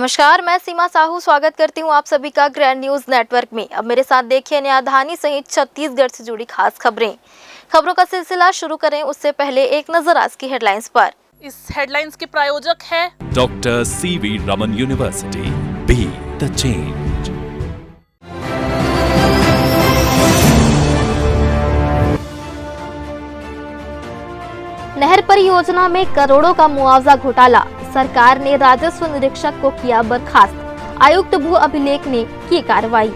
नमस्कार, मैं सीमा साहू स्वागत करती हूं आप सभी का ग्रैंड न्यूज नेटवर्क में। अब मेरे साथ देखिए न्यायधानी सहित छत्तीसगढ़ से जुड़ी खास खबरें। खबरों का सिलसिला शुरू करें उससे पहले एक नजर आज की हेडलाइंस पर। इस हेडलाइंस के प्रायोजक है doctor CV Raman university, be the change. नहर परियोजना में करोड़ों का मुआवजा घोटाला, सरकार ने राजस्व निरीक्षक को किया बर्खास्त, आयुक्त भू अभिलेख ने की कार्रवाई।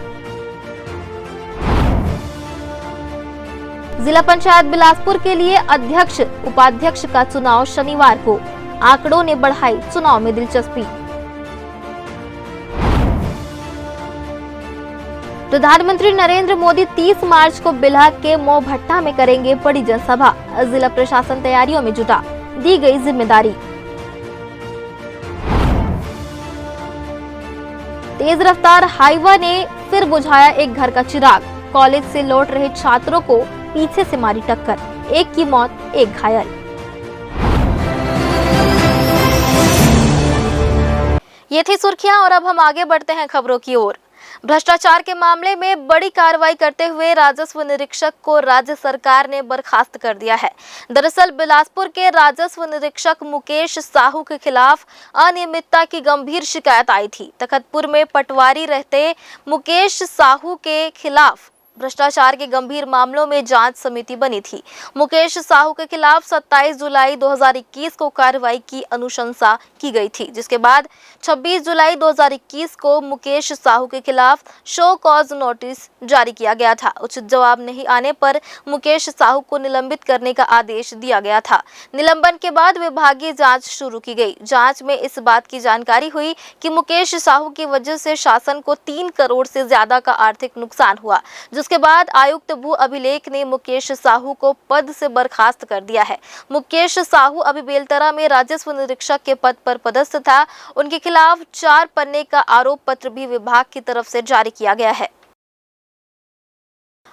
जिला पंचायत बिलासपुर के लिए अध्यक्ष उपाध्यक्ष का चुनाव शनिवार को, आंकड़ों ने बढ़ाई चुनाव में दिलचस्पी। प्रधानमंत्री नरेंद्र मोदी 30 मार्च को बिल्हा के मोहभट्टा में करेंगे बड़ी जनसभा, जिला प्रशासन तैयारियों में जुटा, दी गई जिम्मेदारी। तेज रफ्तार हाईवा ने फिर बुझाया एक घर का चिराग, कॉलेज से लौट रहे छात्रों को पीछे से मारी टक्कर, एक की मौत एक घायल। ये थी सुर्खियां और अब हम आगे बढ़ते हैं खबरों की ओर। भ्रष्टाचार के मामले में बड़ी कार्रवाई करते हुए राजस्व निरीक्षक को राज्य सरकार ने बर्खास्त कर दिया है। दरअसल बिलासपुर के राजस्व निरीक्षक मुकेश साहू के खिलाफ अनियमितता की गंभीर शिकायत आई थी। तखतपुर में पटवारी रहते मुकेश साहू के खिलाफ भ्रष्टाचार के गंभीर मामलों में जांच समिति बनी थी। मुकेश साहू के खिलाफ 27 जुलाई 2021 को कार्रवाई की अनुशंसा की गई थी, जिसके बाद 26 जुलाई 2021 को मुकेश साहू के खिलाफ शो कॉज नोटिस जारी किया गया था। उचित जवाब नहीं आने पर मुकेश साहू को निलंबित करने का आदेश दिया गया था। निलंबन के बाद विभागीय जाँच शुरू की गई। जाँच में इस बात की जानकारी हुई कि मुकेश साहू की वजह से शासन को 3 करोड़ से ज्यादा का आर्थिक नुकसान हुआ। उसके बाद आयुक्त भू अभिलेख ने मुकेश साहू को पद से बर्खास्त कर दिया है। मुकेश साहू अभी बेलतरा में राजस्व निरीक्षक के पद पर पदस्थ था। उनके खिलाफ 4 पन्ने का आरोप पत्र भी विभाग की तरफ से जारी किया गया है।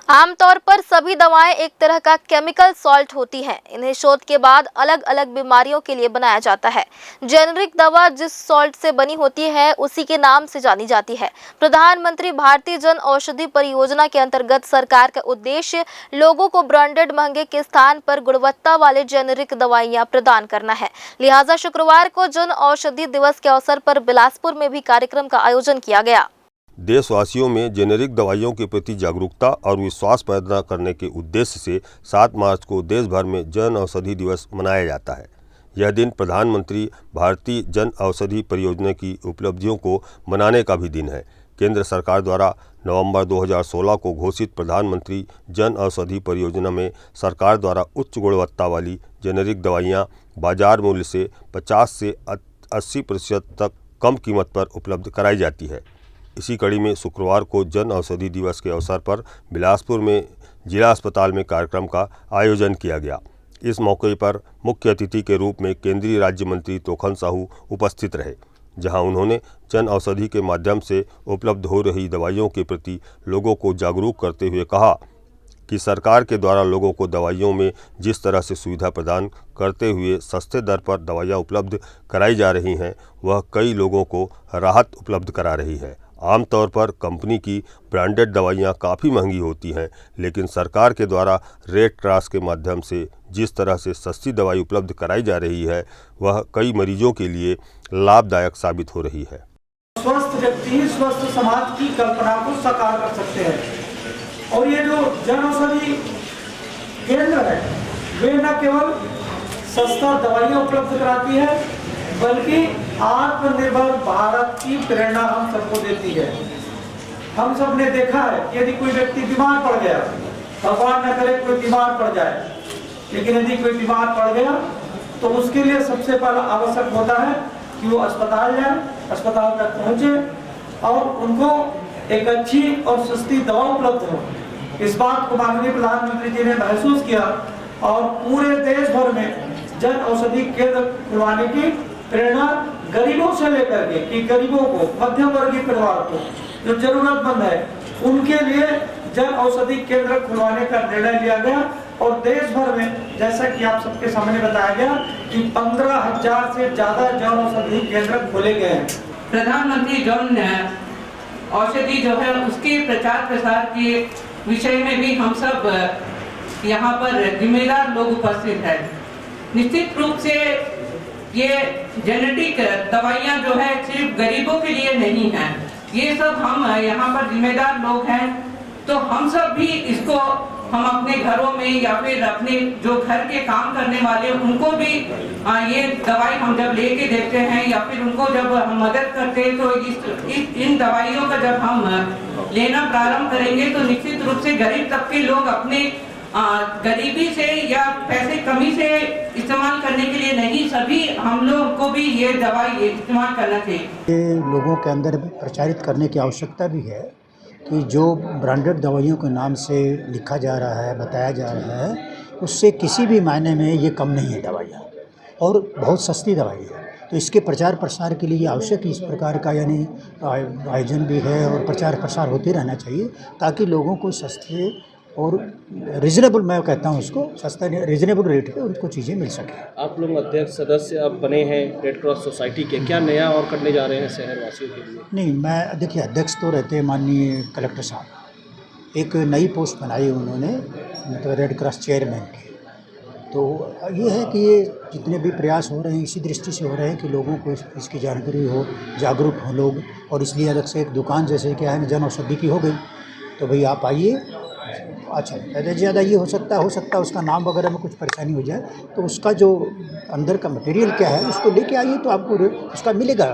आमतौर पर सभी दवाएं एक तरह का केमिकल सॉल्ट होती हैं। इन्हें शोध के बाद अलग अलग बीमारियों के लिए बनाया जाता है। जेनेरिक दवा जिस सॉल्ट से बनी होती है उसी के नाम से जानी जाती है। प्रधानमंत्री भारतीय जन औषधि परियोजना के अंतर्गत सरकार का उद्देश्य लोगों को ब्रांडेड महंगे के स्थान पर गुणवत्ता वाले जेनेरिक दवाइयां प्रदान करना है। लिहाजा शुक्रवार को जन औषधि दिवस के अवसर पर बिलासपुर में भी कार्यक्रम का आयोजन किया गया। देशवासियों में जेनेरिक दवाइयों के प्रति जागरूकता और विश्वास पैदा करने के उद्देश्य से 7 मार्च को देश भर में जन औषधि दिवस मनाया जाता है। यह दिन प्रधानमंत्री भारतीय जन औषधि परियोजना की उपलब्धियों को मनाने का भी दिन है। केंद्र सरकार द्वारा नवंबर 2016 को घोषित प्रधानमंत्री जन औषधि परियोजना में सरकार द्वारा उच्च गुणवत्ता वाली जेनेरिक दवाइयाँ बाजार मूल्य से 50 से 80% तक कम कीमत पर उपलब्ध कराई जाती है। इसी कड़ी में शुक्रवार को जन औषधि दिवस के अवसर पर बिलासपुर में जिला अस्पताल में कार्यक्रम का आयोजन किया गया। इस मौके पर मुख्य अतिथि के रूप में केंद्रीय राज्य मंत्री तोखन साहू उपस्थित रहे, जहां उन्होंने जन औषधि के माध्यम से उपलब्ध हो रही दवाइयों के प्रति लोगों को जागरूक करते हुए कहा कि सरकार के द्वारा लोगों को दवाइयों में जिस तरह से सुविधा प्रदान करते हुए सस्ते दर पर दवाइयाँ उपलब्ध कराई जा रही हैं, वह कई लोगों को राहत उपलब्ध करा रही है। आमतौर पर कंपनी की ब्रांडेड दवाइयाँ काफ़ी महंगी होती हैं, लेकिन सरकार के द्वारा रेड क्रॉस के माध्यम से जिस तरह से सस्ती दवाई उपलब्ध कराई जा रही है, वह कई मरीजों के लिए लाभदायक साबित हो रही है। स्वस्थ व्यक्ति ही स्वस्थ समाज की कल्पना को साकार कर सकते हैं। और ये जो जन औषधि केंद्र है, वे न केवल सस्ता दवाइयाँ उपलब्ध कराती है, बल्कि आत्मनिर्भर भारत की प्रेरणा हम सबको देती है। हम सब ने देखा है कि यदि कोई व्यक्ति बीमार पड़ गया, भगवान न करे कोई बीमार पड़ जाए, लेकिन यदि कोई बीमार पड़ गया तो उसके लिए सबसे पहला आवश्यक होता है कि वो अस्पताल जाए, अस्पताल तक पहुंचे और उनको एक अच्छी और सस्ती दवा उपलब्ध हो। इस बात को माननीय प्रधानमंत्री जी ने महसूस किया और पूरे देश भर में जन औषधि केंद्र खुलवाने की प्रेरणा गरीबों से लेकर के कि गरीबों को, मध्यम वर्गीय परिवार को, जो जरूरतमंद है, उनके लिए जन औषधि केंद्र खुलवाने का निर्णय लिया गया। और देश भर में जैसा कि आप सबके सामने बताया गया कि 15,000 से ज्यादा जन औषधि केंद्र खोले गए हैं। प्रधानमंत्री जन औषधि जो है उसके प्रचार प्रसार के विषय में भी हम सब यहाँ पर जिम्मेदार लोग उपस्थित हैं। निश्चित रूप से ये जेनेटिक दवाइयाँ जो है सिर्फ गरीबों के लिए नहीं हैं, ये सब हम यहाँ पर जिम्मेदार लोग हैं, तो हम सब भी इसको हम अपने घरों में या फिर अपने जो घर के काम करने वाले उनको भी ये दवाई हम जब लेके देते हैं या फिर उनको जब हम मदद करते हैं तो इन दवाइयों का जब हम लेना प्रारंभ करेंगे तो निश्चित रूप से गरीब तबके लोग अपने गरीबी से या पैसे कमी से इस्तेमाल करने के लिए नहीं, सभी हम लोग को भी ये दवाई इस्तेमाल करना चाहिए। ये लोगों के अंदर प्रचारित करने की आवश्यकता भी है कि जो ब्रांडेड दवाइयों के नाम से लिखा जा रहा है, बताया जा रहा है, उससे किसी भी मायने में ये कम नहीं है दवाइयाँ और बहुत सस्ती दवाई है। तो इसके प्रचार प्रसार के लिए आवश्यक इस प्रकार का यानी आयोजन भी है और प्रचार प्रसार होते रहना चाहिए ताकि लोगों को सस्ते और रिजनेबल, मैं कहता हूँ उसको सस्ता रिजनेबल रेट पे उनको चीज़ें मिल सकें। आप लोग अध्यक्ष सदस्य अब बने हैं रेड क्रॉस सोसाइटी के, क्या नया और करने जा रहे हैं शहरवासियों के लिए? नहीं, मैं देखिए अध्यक्ष तो रहते हैं माननीय कलेक्टर साहब, एक नई पोस्ट बनाई उन्होंने मतलब रेड क्रॉस चेयरमैन की। तो ये है कि ये जितने भी प्रयास हो रहे हैं इसी दृष्टि से हो रहे हैं कि लोगों को इसकी जानकारी हो, जागरूक हो लोग, और इसलिए अलग से एक दुकान जैसे क्या है जन औषधि की हो गई, तो भाई आप आइए। अच्छा, ज़्यादा ये हो सकता है उसका नाम वगैरह में कुछ परेशानी हो जाए तो उसका जो अंदर का मटेरियल क्या है उसको लेके आइए तो आपको उसका मिलेगा।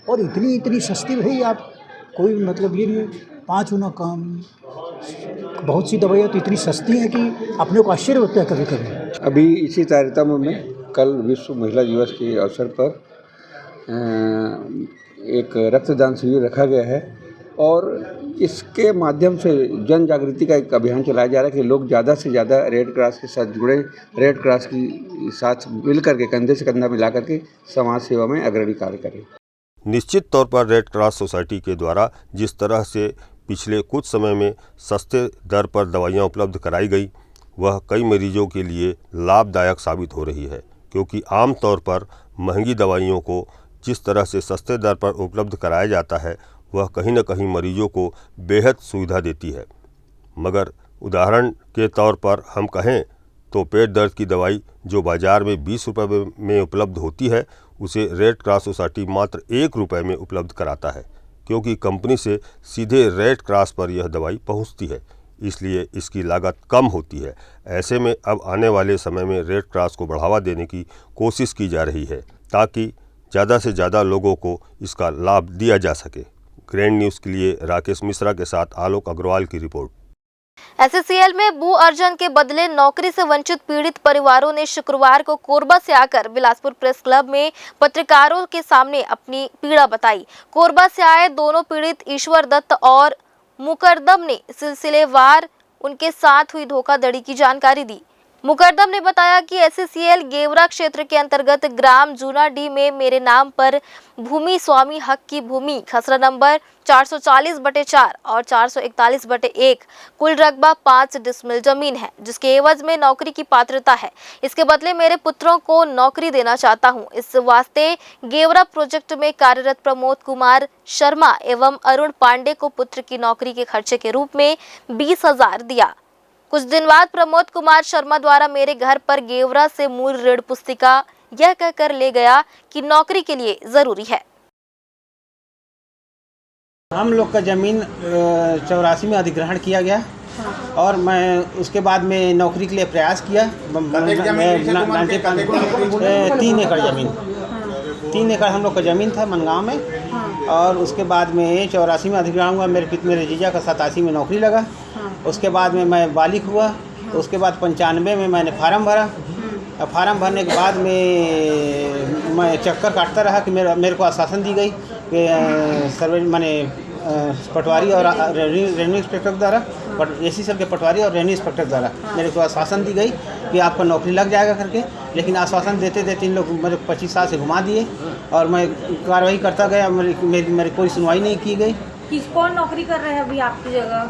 और इतनी सस्ती भाई, आप कोई मतलब ये नहीं 5 गुना कम, बहुत सी दवाइयाँ तो इतनी सस्ती हैं कि अपने को आश्चर्य होता है कभी कभी। अभी इसी तारतम्य में कल विश्व महिला दिवस के अवसर पर एक रक्तदान शिविर रखा गया है और इसके माध्यम से जन जागृति का एक अभियान चलाया जा रहा है कि लोग ज़्यादा से ज़्यादा रेड क्रॉस के साथ जुड़े, रेड क्रॉस की साथ मिलकर के कंधे से कंधा मिला करके समाज सेवा में अग्रणी कार्य करें। निश्चित तौर पर रेड क्रॉस सोसाइटी के द्वारा जिस तरह से पिछले कुछ समय में सस्ते दर पर दवाइयाँ उपलब्ध कराई गई, वह कई मरीजों के लिए लाभदायक साबित हो रही है, क्योंकि आम तौर पर महंगी दवाइयों को जिस तरह से सस्ते दर पर उपलब्ध कराया जाता है वह कहीं न कहीं मरीजों को बेहद सुविधा देती है। मगर उदाहरण के तौर पर हम कहें तो पेट दर्द की दवाई जो बाज़ार में 20 रुपये में उपलब्ध होती है उसे रेड क्रॉस सोसाइटी मात्र 1 रुपये में उपलब्ध कराता है, क्योंकि कंपनी से सीधे रेड क्रॉस पर यह दवाई पहुंचती है, इसलिए इसकी लागत कम होती है। ऐसे में अब आने वाले समय में रेड क्रॉस को बढ़ावा देने की कोशिश की जा रही है ताकि ज़्यादा से ज़्यादा लोगों को इसका लाभ दिया जा सके। ग्रैंड न्यूज़ के लिए राकेश मिश्रा के साथ आलोक अग्रवाल की रिपोर्ट। SCCL में भू अर्जन के बदले नौकरी से वंचित पीड़ित परिवारों ने शुक्रवार को कोरबा से आकर बिलासपुर प्रेस क्लब में पत्रकारों के सामने अपनी पीड़ा बताई। कोरबा से आए दोनों पीड़ित ईश्वर दत्त और मुकरदम ने सिलसिलेवार उनके साथ हुई धोखाधड़ी की जानकारी दी। मुकरदम ने बताया कि SCCL गेवरा क्षेत्र के अंतर्गत ग्राम जूनाडी में मेरे नाम पर भूमि स्वामी हक की भूमि खसरा नंबर 440/4 और 441/1 कुल रकबा 5 डिसमिल जमीन है, जिसके एवज में नौकरी की पात्रता है। इसके बदले मेरे पुत्रों को नौकरी देना चाहता हूं। इस वास्ते गेवरा प्रोजेक्ट में कार्यरत प्रमोद कुमार शर्मा एवं अरुण पांडे को पुत्र की नौकरी के खर्चे के रूप में 20,000 दिया। कुछ दिन बाद प्रमोद कुमार शर्मा द्वारा मेरे घर पर गेवरा से मूल ऋण पुस्तिका यह कहकर ले गया कि नौकरी के लिए जरूरी है। हम लोग का ज़मीन 84 में अधिग्रहण किया गया और मैं उसके बाद में नौकरी के लिए प्रयास किया। 3 एकड़ ज़मीन 3 एकड़ हम लोग का ज़मीन था मनगांव में, और उसके बाद में 84 में अधिग्रहण हुआ। मेरे जीजा का 87 में नौकरी लगा। उसके बाद में मैं बालिक हुआ। उसके बाद 95 में मैंने फार्म भरा। फार्म भरने के बाद में मैं चक्कर काटता रहा कि मेरे को आश्वासन दी गई कि सर्वे माने पटवारी और रेवेन्यू इंस्पेक्टर द्वारा, SCCL के पटवारी और रेवेन्यू इंस्पेक्टर द्वारा मेरे को आश्वासन दी गई कि आपका नौकरी लग जाएगा करके। लेकिन आश्वासन देते देते इन लोग मेरे 25 साल से घुमा दिए और मैं कार्रवाई करता गया। मेरी कोई सुनवाई नहीं की गई। कौन नौकरी कर रहे हैं अभी आपकी जगह?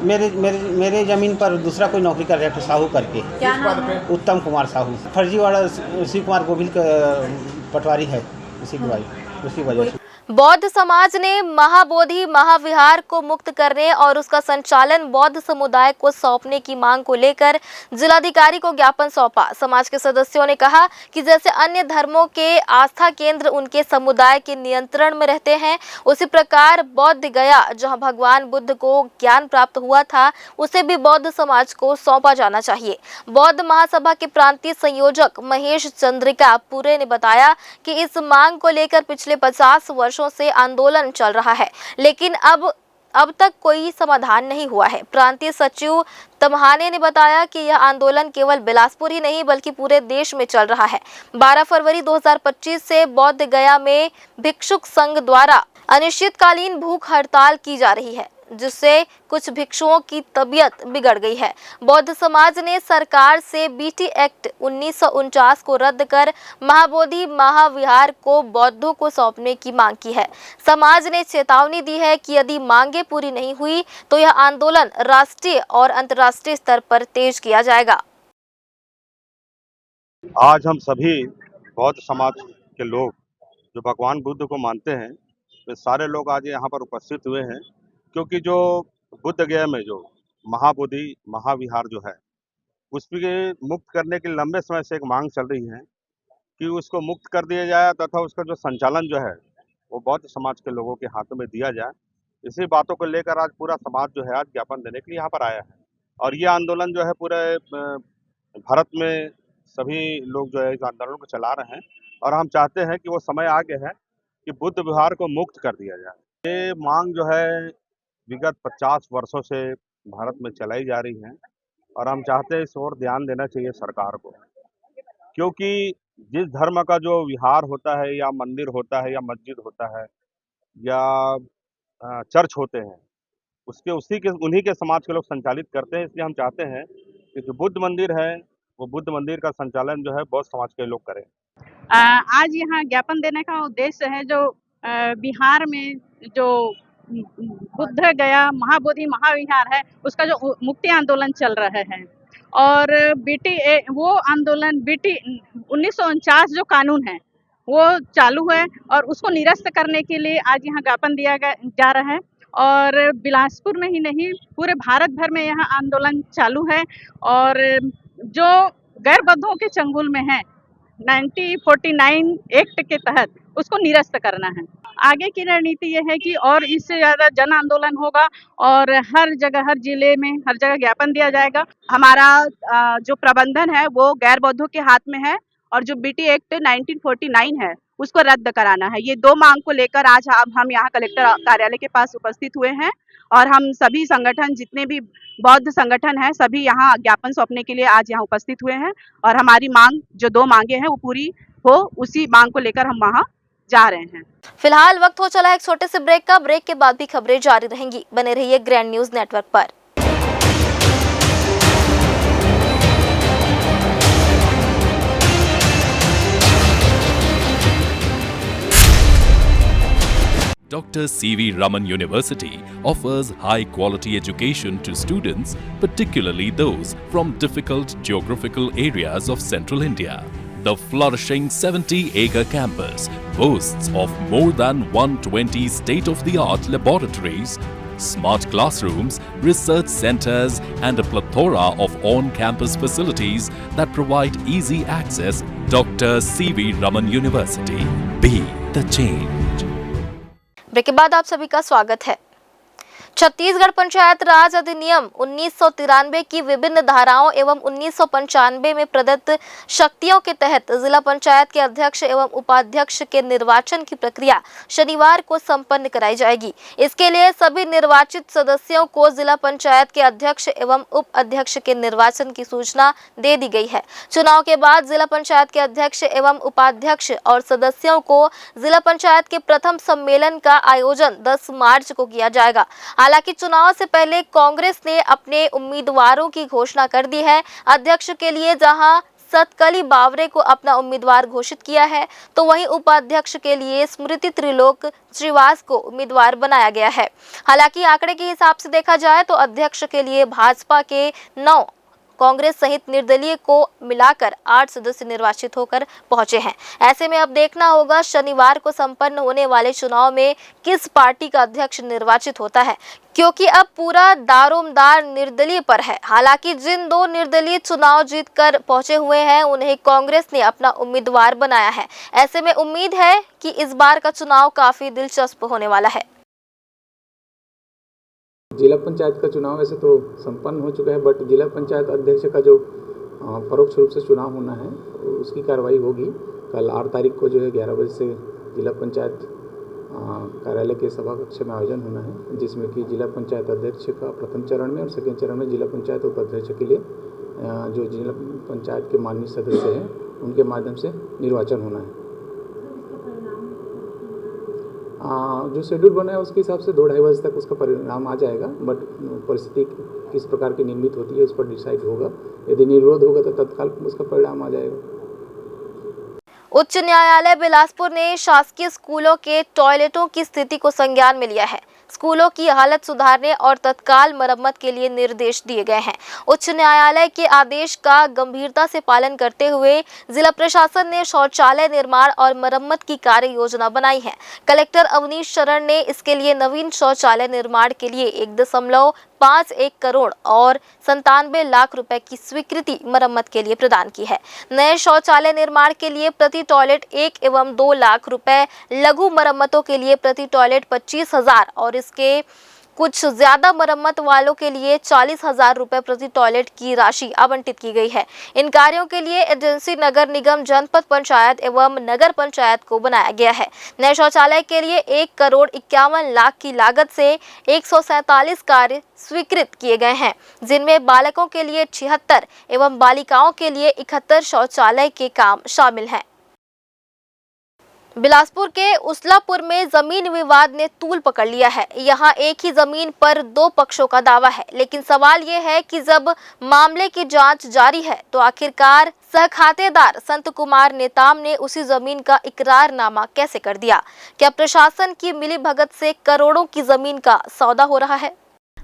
मेरे ज़मीन पर दूसरा कोई नौकरी कर रहा है, साहू करके। क्या नाम है? उत्तम कुमार साहू। फर्जीवाड़ा शिव कुमार गोविल का पटवारी है, उसी की वजह से। बौद्ध समाज ने महाबोधि महाविहार को मुक्त करने और उसका संचालन बौद्ध समुदाय को सौंपने की मांग को लेकर जिलाधिकारी को ज्ञापन सौंपा। समाज के सदस्यों ने कहा कि जैसे अन्य धर्मों के आस्था केंद्र उनके समुदाय के नियंत्रण में रहते हैं, उसी प्रकार बौद्ध गया जहां भगवान बुद्ध को ज्ञान प्राप्त हुआ था, उसे भी बौद्ध समाज को सौंपा जाना चाहिए। बौद्ध महासभा के प्रांतीय संयोजक महेश चंद्रिका पुरे ने बताया कि इस मांग को लेकर पिछले 50 वर्षों से आंदोलन चल रहा है, लेकिन अब तक कोई समाधान नहीं हुआ है। प्रांतीय सचिव तम्हाने ने बताया कि यह आंदोलन केवल बिलासपुर ही नहीं बल्कि पूरे देश में चल रहा है। 12 फरवरी 2025 से बौद्ध गया में भिक्षुक संघ द्वारा अनिश्चितकालीन भूख हड़ताल की जा रही है, जिससे कुछ भिक्षुओं की तबीयत बिगड़ गई है। बौद्ध समाज ने सरकार से बीटी एक्ट 1949 को रद्द कर महाबोधि महाविहार को बौद्धों को सौंपने की मांग की है। समाज ने चेतावनी दी है कि यदि मांगे पूरी नहीं हुई तो यह आंदोलन राष्ट्रीय और अंतर्राष्ट्रीय स्तर पर तेज किया जाएगा। आज हम सभी बौद्ध समाज के लोग जो भगवान बुद्ध को मानते हैं, वे सारे लोग आज यहाँ पर उपस्थित हुए हैं, क्योंकि जो बुद्ध गया में जो महाबोधि महाविहार जो है, उसके मुक्त करने के लंबे समय से एक मांग चल रही है कि उसको मुक्त कर दिया जाए तथा उसका जो संचालन जो है वो बौद्ध समाज के लोगों के हाथों में दिया जाए। इसी बातों को लेकर आज पूरा समाज जो है आज ज्ञापन देने के लिए यहाँ पर आया है। और ये आंदोलन जो है पूरे भारत में सभी लोग जो है इस आंदोलन को चला रहे हैं, और हम चाहते हैं कि वो समय आ गया है कि बुद्ध विहार को मुक्त कर दिया जाए। ये मांग जो है विगत 50 वर्षों से भारत में चलाई जा रही है, और हम चाहते हैं इस ओर ध्यान देना चाहिए सरकार को, क्योंकि जिस धर्म का जो विहार होता है या मंदिर होता है या मस्जिद होता है या चर्च होते हैं, उन्हीं के समाज के लोग संचालित करते हैं। इसलिए हम चाहते हैं कि जो बुद्ध मंदिर है वो बुद्ध मंदिर का संचालन जो है बौद्ध समाज के लोग करें। आज यहाँ ज्ञापन देने का उद्देश्य है जो बिहार में जो बुद्ध गया महाबोधि महाविहार है उसका जो मुक्ति आंदोलन चल रहा है, और वो आंदोलन बीटी 1949 जो कानून है वो चालू है और उसको निरस्त करने के लिए आज यहाँ ज्ञापन दिया जा रहा है। और बिलासपुर में ही नहीं पूरे भारत भर में यहाँ आंदोलन चालू है, और जो गैर बौद्धों के चंगुल में है 1949 एक्ट के तहत उसको निरस्त करना है। आगे की रणनीति ये है कि और इससे ज़्यादा जन आंदोलन होगा और हर जगह हर जिले में हर जगह ज्ञापन दिया जाएगा। हमारा जो प्रबंधन है वो गैर बौद्धों के हाथ में है, और जो बीटी एक्ट 1949 है उसको रद्द कराना है। ये दो मांग को लेकर आज हम यहाँ कलेक्टर कार्यालय के पास उपस्थित हुए हैं, और हम सभी संगठन जितने भी बौद्ध संगठन हैं सभी यहाँ ज्ञापन सौंपने के लिए आज यहाँ उपस्थित हुए हैं, और हमारी मांग जो दो मांगे हैं वो पूरी हो उसी मांग को लेकर हम वहाँ जा रहे हैं। फिलहाल वक्त हो चला एक छोटे से ब्रेक का। ब्रेक के बाद भी खबरें जारी रहेंगी। बने रहिए ग्रैंड न्यूज नेटवर्क पर। Dr. C.V. Raman University offers high-quality education to students, particularly those from difficult geographical areas of central India. The flourishing 70-acre campus boasts of more than 120 state-of-the-art laboratories, smart classrooms, research centers, and a plethora of on-campus facilities that provide easy access. Dr. C.V. Raman University. Be the change. Break के बाद आप सभी का स्वागत है। छत्तीसगढ़ पंचायत राज अधिनियम 1993 की विभिन्न धाराओं एवं 1995 में प्रदत्त शक्तियों के तहत जिला पंचायत के अध्यक्ष एवं उपाध्यक्ष के निर्वाचन की प्रक्रिया शनिवार को संपन्न कराई जाएगी। इसके लिए सभी निर्वाचित सदस्यों को जिला पंचायत के अध्यक्ष एवं उप अध्यक्ष के निर्वाचन की सूचना दे दी गई है। चुनाव के बाद जिला पंचायत के अध्यक्ष एवं उपाध्यक्ष और सदस्यों को जिला पंचायत के प्रथम सम्मेलन का आयोजन 10 मार्च को किया जाएगा। हालांकि चुनाव से पहले कांग्रेस ने अपने उम्मीदवारों की घोषणा कर दी है। अध्यक्ष के लिए जहां सतकली बावरे को अपना उम्मीदवार घोषित किया है, तो वहीं उपाध्यक्ष के लिए स्मृति त्रिलोक श्रीवास को उम्मीदवार बनाया गया है। हालांकि आंकड़े के हिसाब से देखा जाए तो अध्यक्ष के लिए भाजपा के 9 कांग्रेस सहित निर्दलीय को मिलाकर 8 सदस्य निर्वाचित होकर पहुंचे हैं। ऐसे में अब देखना होगा शनिवार को संपन्न होने वाले चुनाव में किस पार्टी का अध्यक्ष निर्वाचित होता है, क्योंकि अब पूरा दारोमदार निर्दलीय पर है। हालांकि जिन 2 निर्दलीय चुनाव जीतकर पहुंचे हुए हैं उन्हें कांग्रेस ने अपना उम्मीदवार बनाया है। ऐसे में उम्मीद है कि इस बार का चुनाव काफी दिलचस्प होने वाला है। जिला पंचायत का चुनाव वैसे तो संपन्न हो चुका है, बट जिला पंचायत अध्यक्ष का जो परोक्ष रूप से चुनाव होना है उसकी कार्रवाई होगी। कल 8 तारीख को जो है 11 बजे से जिला पंचायत कार्यालय के सभा कक्ष में आयोजन होना है, जिसमें कि जिला पंचायत अध्यक्ष का प्रथम चरण में और सेकेंड चरण में जिला पंचायत उपाध्यक्ष के लिए जो जिला पंचायत के माननीय सदस्य हैं उनके माध्यम से निर्वाचन होना है। जो शेड्यूल बना है उसके हिसाब से 2-2:30 बजे तक उसका परिणाम आ जाएगा, बट परिस्थिति किस प्रकार की निर्मित होती है उस पर डिसाइड होगा। यदि निर्विरोध होगा तो तत्काल उसका परिणाम आ जाएगा। उच्च न्यायालय बिलासपुर ने शासकीय स्कूलों के टॉयलेटों की स्थिति को संज्ञान में लिया है। स्कूलों की हालत सुधारने और तत्काल मरम्मत के लिए निर्देश दिए गए हैं। उच्च न्यायालय के आदेश का गंभीरता से पालन करते हुए जिला प्रशासन ने शौचालय निर्माण और मरम्मत की कार्य योजना बनाई है। कलेक्टर अवनीश शरण ने इसके लिए नवीन शौचालय निर्माण के लिए 1.51 करोड़ और 97 लाख रुपए की स्वीकृति मरम्मत के लिए प्रदान की है। नए शौचालय निर्माण के लिए प्रति टॉयलेट 1 एवं 2 लाख रुपए, लघु मरम्मतों के लिए प्रति टॉयलेट 25,000 और इसके कुछ ज्यादा मरम्मत वालों के लिए 40,000 रुपए प्रति टॉयलेट की राशि आवंटित की गई है। इन कार्यों के लिए एजेंसी नगर निगम, जनपद पंचायत एवं नगर पंचायत को बनाया गया है। नए शौचालय के लिए 1,51 लाख की लागत से 147 कार्य स्वीकृत किए गए हैं, जिनमें बालकों के लिए 76 एवं बालिकाओं के लिए 71 शौचालय के काम शामिल हैं। बिलासपुर के उसलापुर में जमीन विवाद ने तूल पकड़ लिया है। यहाँ एक ही जमीन पर 2 पक्षों का दावा है, लेकिन सवाल ये है कि जब मामले की जांच जारी है तो आखिरकार सहखातेदार संत कुमार नेताम ने उसी जमीन का इकरारनामा कैसे कर दिया? क्या प्रशासन की मिलीभगत से करोड़ों की जमीन का सौदा हो रहा है?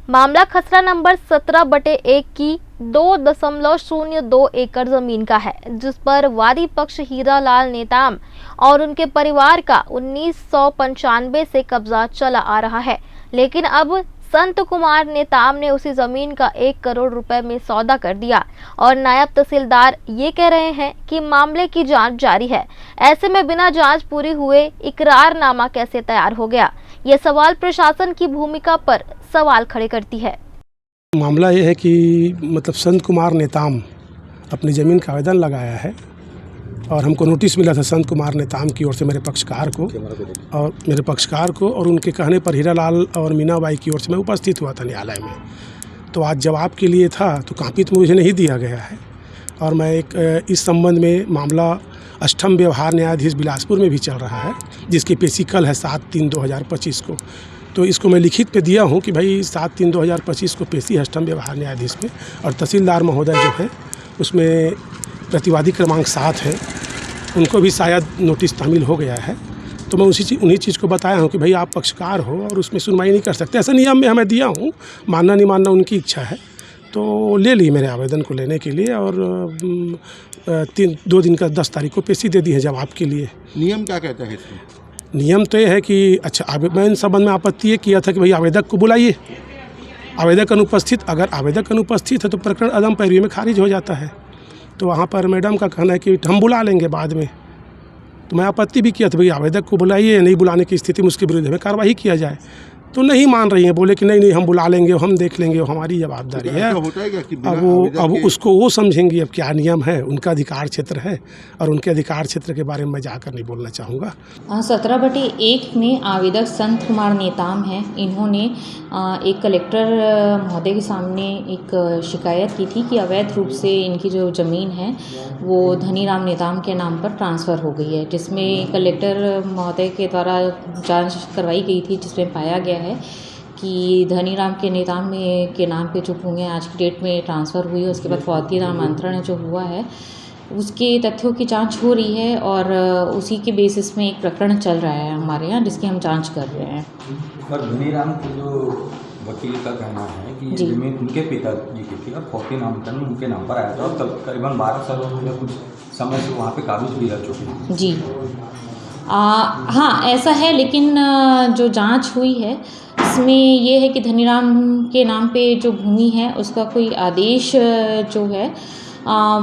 मामला खसरा नंबर 17/1 की 2.02 एकड़ जमीन का है, जिस पर वादी पक्ष हीरालाल नेताम और उनके परिवार का 1995 से कब्जा चला आ रहा है। लेकिन अब संत कुमार नेताम ने उसी जमीन का 1 करोड़ रुपए में सौदा कर दिया और नायब तहसीलदार ये कह रहे हैं कि मामले की जांच जारी है। ऐसे में बिना जांच पूरी हुए इकरारनामा कैसे तैयार हो गया? ये सवाल प्रशासन की भूमिका पर सवाल खड़े करती है। मामला ये है कि मतलब संत कुमार नेताम अपनी ज़मीन का आवेदन लगाया है और हमको नोटिस मिला था संत कुमार नेताम की ओर से मेरे पक्षकार को और उनके कहने पर हीरालाल और मीनाबाई की ओर से मैं उपस्थित हुआ था न्यायालय में। तो आज जवाब के लिए था तो कॉपी तो मुझे नहीं दिया गया है और मैं इस संबंध में मामला अष्टम व्यवहार न्यायाधीश बिलासपुर में भी चल रहा है, जिसकी पेशी कल है 7/3/2025 को। तो इसको मैं लिखित पे दिया हूँ कि भाई 7/3/2025 को पेशी है अष्टम व्यवहार न्यायाधीश में, और तहसीलदार महोदय जो हैं उसमें प्रतिवादी क्रमांक 7 है, उनको भी शायद नोटिस तामील हो गया है। तो मैं उन्हीं चीज़ को बताया हूँ कि भाई आप पक्षकार हो और उसमें सुनवाई नहीं कर सकते, ऐसा नियम में हमें दिया हूँ, मानना नहीं मानना उनकी इच्छा है। तो ले ली मेरे आवेदन को लेने के लिए और 2 दिन का 10 तारीख को पेशी दे दी है जवाब के लिए। नियम क्या कहता है इसमें? नियम तो ये है कि अच्छा, मैं इन संबंध में आपत्ति ये किया था कि भाई आवेदक को बुलाइए, आवेदक अनुपस्थित, अगर आवेदक अनुपस्थित है तो प्रकरण अदम पैरवी में खारिज हो जाता है। तो वहाँ पर मैडम का कहना है कि हम बुला लेंगे बाद में। तो मैं आपत्ति भी किया था भाई आवेदक को बुलाइए, नहीं बुलाने की स्थिति में उसके विरुद्ध में कार्रवाई किया जाए। तो नहीं मान रही हैं, बोले कि नहीं हम बुला लेंगे, हम देख लेंगे, हमारी जवाबदारी है। अब उसको वो समझेंगी अब क्या नियम है, उनका अधिकार क्षेत्र है और उनके अधिकार क्षेत्र के बारे में मैं जाकर नहीं बोलना चाहूँगा। 17/1 में आवेदक संत कुमार नेताम हैं। इन्होंने एक कलेक्टर महोदय के सामने एक शिकायत की थी कि अवैध रूप से इनकी जो ज़मीन है वो धनीराम नेताम के नाम पर ट्रांसफ़र हो गई है, जिसमें कलेक्टर महोदय के द्वारा जांच करवाई गई थी, जिसमें पाया गया है कि धनीराम के नेताम के नाम पे जो भूमि आज की डेट में ट्रांसफ़र हुई है, उसके बाद फौजदारी नामांतरण जो हुआ है उसके तथ्यों की जांच हो रही है और उसी के बेसिस में एक प्रकरण चल रहा है हमारे यहाँ, जिसकी हम जांच कर रहे हैं। पर धनीराम की जो वकील का कहना है कि ये जमीन उनके पिताजी की थी और 40 नामांकन उनके नाम पर आया था और तकरीबन 12 साल या कुछ समय से वहाँ पे कागज भी रह चुके हैं। जी हाँ ऐसा है, लेकिन जो जांच हुई है इसमें ये है कि धनीराम के नाम पे जो भूमि है उसका कोई आदेश जो है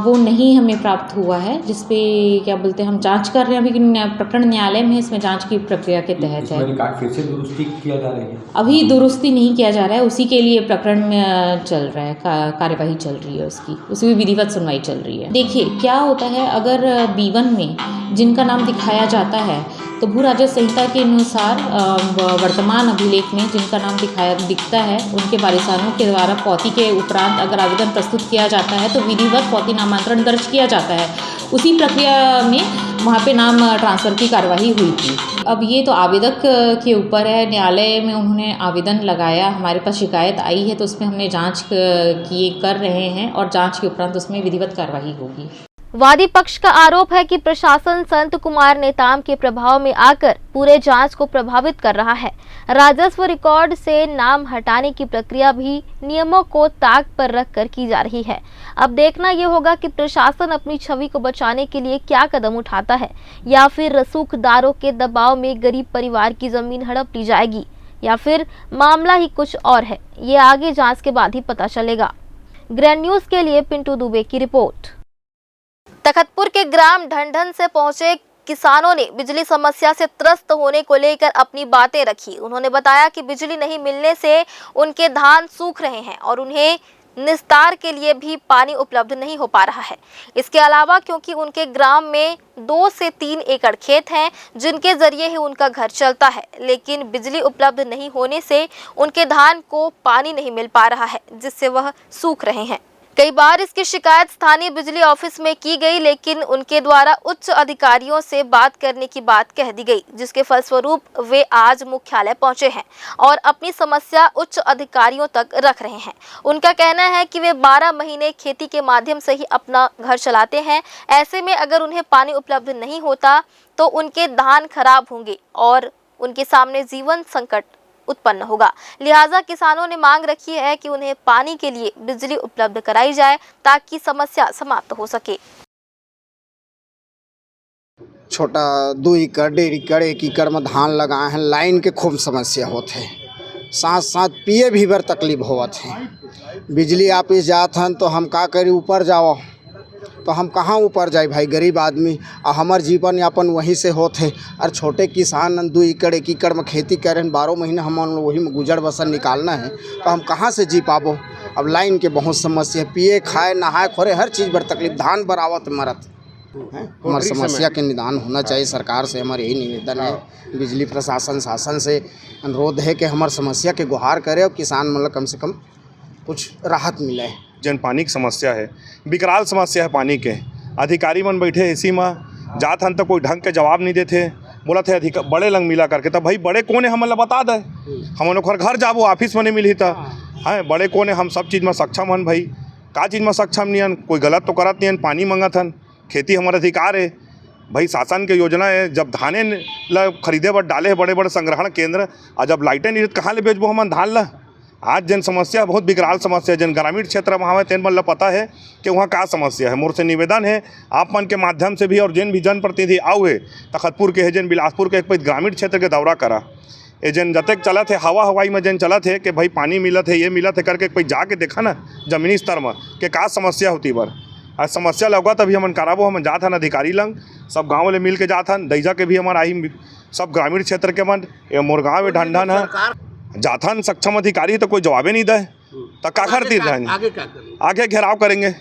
वो नहीं हमें प्राप्त हुआ है, जिसपे क्या बोलते हैं हम जांच कर रहे हैं। अभी प्रकरण न्यायालय में इसमें जांच की प्रक्रिया के तहत है। रिकॉर्ड फिर से दुरुस्ती किया जा रही है? अभी दुरुस्ती नहीं किया जा रहा है, उसी के लिए प्रकरण में चल रहा है, कार्यवाही चल रही है उसी में विधिवत सुनवाई चल रही है। देखिए क्या होता है, अगर B1 में जिनका नाम दिखाया जाता है तो भू राजस्व संहिता के अनुसार वर्तमान अभिलेख में जिनका नाम दिखता है उनके वारिसानों के द्वारा पौती के उपरांत अगर आवेदन प्रस्तुत किया जाता है तो विधिवत पौती नामांतरण दर्ज किया जाता है। उसी प्रक्रिया में वहाँ पे नाम ट्रांसफ़र की कार्यवाही हुई थी। अब ये तो आवेदक के ऊपर है, न्यायालय में उन्होंने आवेदन लगाया, हमारे पास शिकायत आई है तो उसमें हमने जाँच कर रहे हैं और जाँच के उपरांत उसमें विधिवत कार्यवाही होगी। वादी पक्ष का आरोप है कि प्रशासन संत कुमार नेताम के प्रभाव में आकर पूरे जांच को प्रभावित कर रहा है। राजस्व रिकॉर्ड से नाम हटाने की प्रक्रिया भी नियमों को ताक पर रखकर की जा रही है। अब देखना यह होगा कि प्रशासन अपनी छवि को बचाने के लिए क्या कदम उठाता है, या फिर रसूखदारों के दबाव में गरीब परिवार की जमीन हड़प ली जाएगी, या फिर मामला ही कुछ और है। ये आगे जाँच के बाद ही पता चलेगा। ग्रैंड न्यूज के लिए पिंटू दुबे की रिपोर्ट। तखतपुर के ग्राम ढंढन से पहुंचे किसानों ने बिजली समस्या से त्रस्त होने को लेकर अपनी बातें रखी। उन्होंने बताया कि बिजली नहीं मिलने से उनके धान सूख रहे हैं और उन्हें निस्तार के लिए भी पानी उपलब्ध नहीं हो पा रहा है। इसके अलावा क्योंकि उनके ग्राम में 2 से 3 एकड़ खेत हैं जिनके जरिए ही उनका घर चलता है, लेकिन बिजली उपलब्ध नहीं होने से उनके धान को पानी नहीं मिल पा रहा है, जिससे वह सूख रहे हैं। कई बार इसकी शिकायत स्थानीय बिजली ऑफिस में की गई, लेकिन उनके द्वारा उच्च अधिकारियों से बात करने की बात कह दी गई, जिसके फलस्वरूप वे आज मुख्यालय पहुंचे हैं और अपनी समस्या उच्च अधिकारियों तक रख रहे हैं। उनका कहना है कि वे 12 महीने खेती के माध्यम से ही अपना घर चलाते हैं। ऐसे में अगर उन्हें पानी उपलब्ध नहीं होता तो उनके धान खराब होंगे और उनके सामने जीवन संकट उत्पन्न होगा। लिहाजा किसानों ने मांग रखी है कि उन्हें पानी के लिए बिजली उपलब्ध कराई जाए ताकि समस्या समाप्त हो सके। छोटा 2 एकड़ 1.5 एकड़ 1 एकड़ में धान लगाए हैं, लाइन के खूब समस्या होते हैं, साथ साथ पिए भी बर तकलीफ होवत है। बिजली ऑफिस जात हन तो हम का करी, ऊपर जाओ तो हम कहाँ ऊपर जाए भाई, गरीब आदमी, और हमार जीवन यापन वहीं से होते हैं। और छोटे किसान 2 एकड़ 1 एकड़ में खेती करें, 12 महीने हम वही में गुजर बसर निकालना है तो हम कहाँ से जी पाबो। अब लाइन के बहुत समस्या, पिए खाए नहाए खोरे हर चीज़ पर तकलीफ, धान बरावत मरत है। हमारी समस्या के निदान होना चाहिए। सरकार से हमारे यही निवेदन है, बिजली प्रशासन शासन से अनुरोध है कि हमारी समस्या के गुहार करे और किसान मतलब कम से कम कुछ राहत मिले। जन पानी की समस्या है, विकराल समस्या है पानी के। अधिकारी मन बैठे इसी में जात हन तो कोई ढंग के जवाब नहीं देते, बोला थे बड़े लंग मिला करके, तब भाई बड़े कौन है हमें बता दे, हम लोग घर जाबो ऑफिस में नहीं मिली था है, बड़े कौन है, हम सब चीज़ में सक्षम हन भाई, का चीज़ में सक्षम नहीं हन, कोई गलत तो करत नहीं हन, पानी मंगत हन, खेती हमारा अधिकार है भाई। शासन के योजना है जब धाने ला खरीदे बर डाले है बड़े बड़े संग्रहण केंद्र, और जब लाइटें नहीं कहाँ ले बेचबो हम धान ला। आज जन समस्या बहुत विकराल समस्या, जन ग्रामीण क्षेत्र में हमें तेन मन पता है कि वहाँ क्या समस्या है। मोर से निवेदन है आप मन के माध्यम से भी, और जिन भी जनप्रतिनिधि आओ है तखतपुर के है, जन बिलासपुर के, एक ग्रामीण क्षेत्र के दौरा करा, ये जन जतक चलत है हवा हवाई में जन चलत है कि भाई पानी मिलत है, ये मिलत है करके कोई जाके देखा ना जमीनी स्तर में कि का समस्या होती बर। आज समस्या लगा तभी हम कराबो, हम जात हन अधिकारी लंग, सब गाँव वाले मिल के जात हन, दैजा के भी हमारा आई सब ग्रामीण क्षेत्र के मन, ये मोर गाँव ढंढन है जाथन सक्षम अधिकारी तो कोई जवाब नहीं दे तो क्या करती रहेंगे। आगे घेराव करेंगे,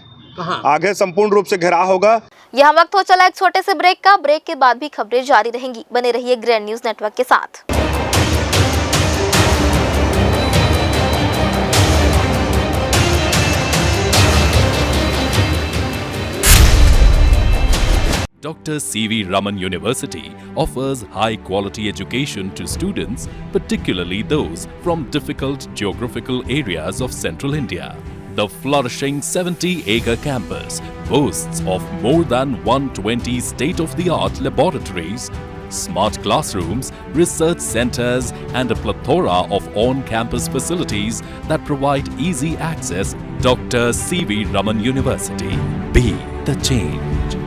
आगे संपूर्ण रूप से घेराव होगा। यह वक्त हो चला एक छोटे से ब्रेक का। ब्रेक के बाद भी खबरें जारी रहेंगी, बने रहिए ग्रैंड न्यूज नेटवर्क के साथ। Dr. C.V. Raman University offers high-quality education to students, particularly those from difficult geographical areas of Central India. The flourishing 70-acre campus boasts of more than 120 state-of-the-art laboratories, smart classrooms, research centers, and a plethora of on-campus facilities that provide easy access. Dr. C.V. Raman University. Be the change.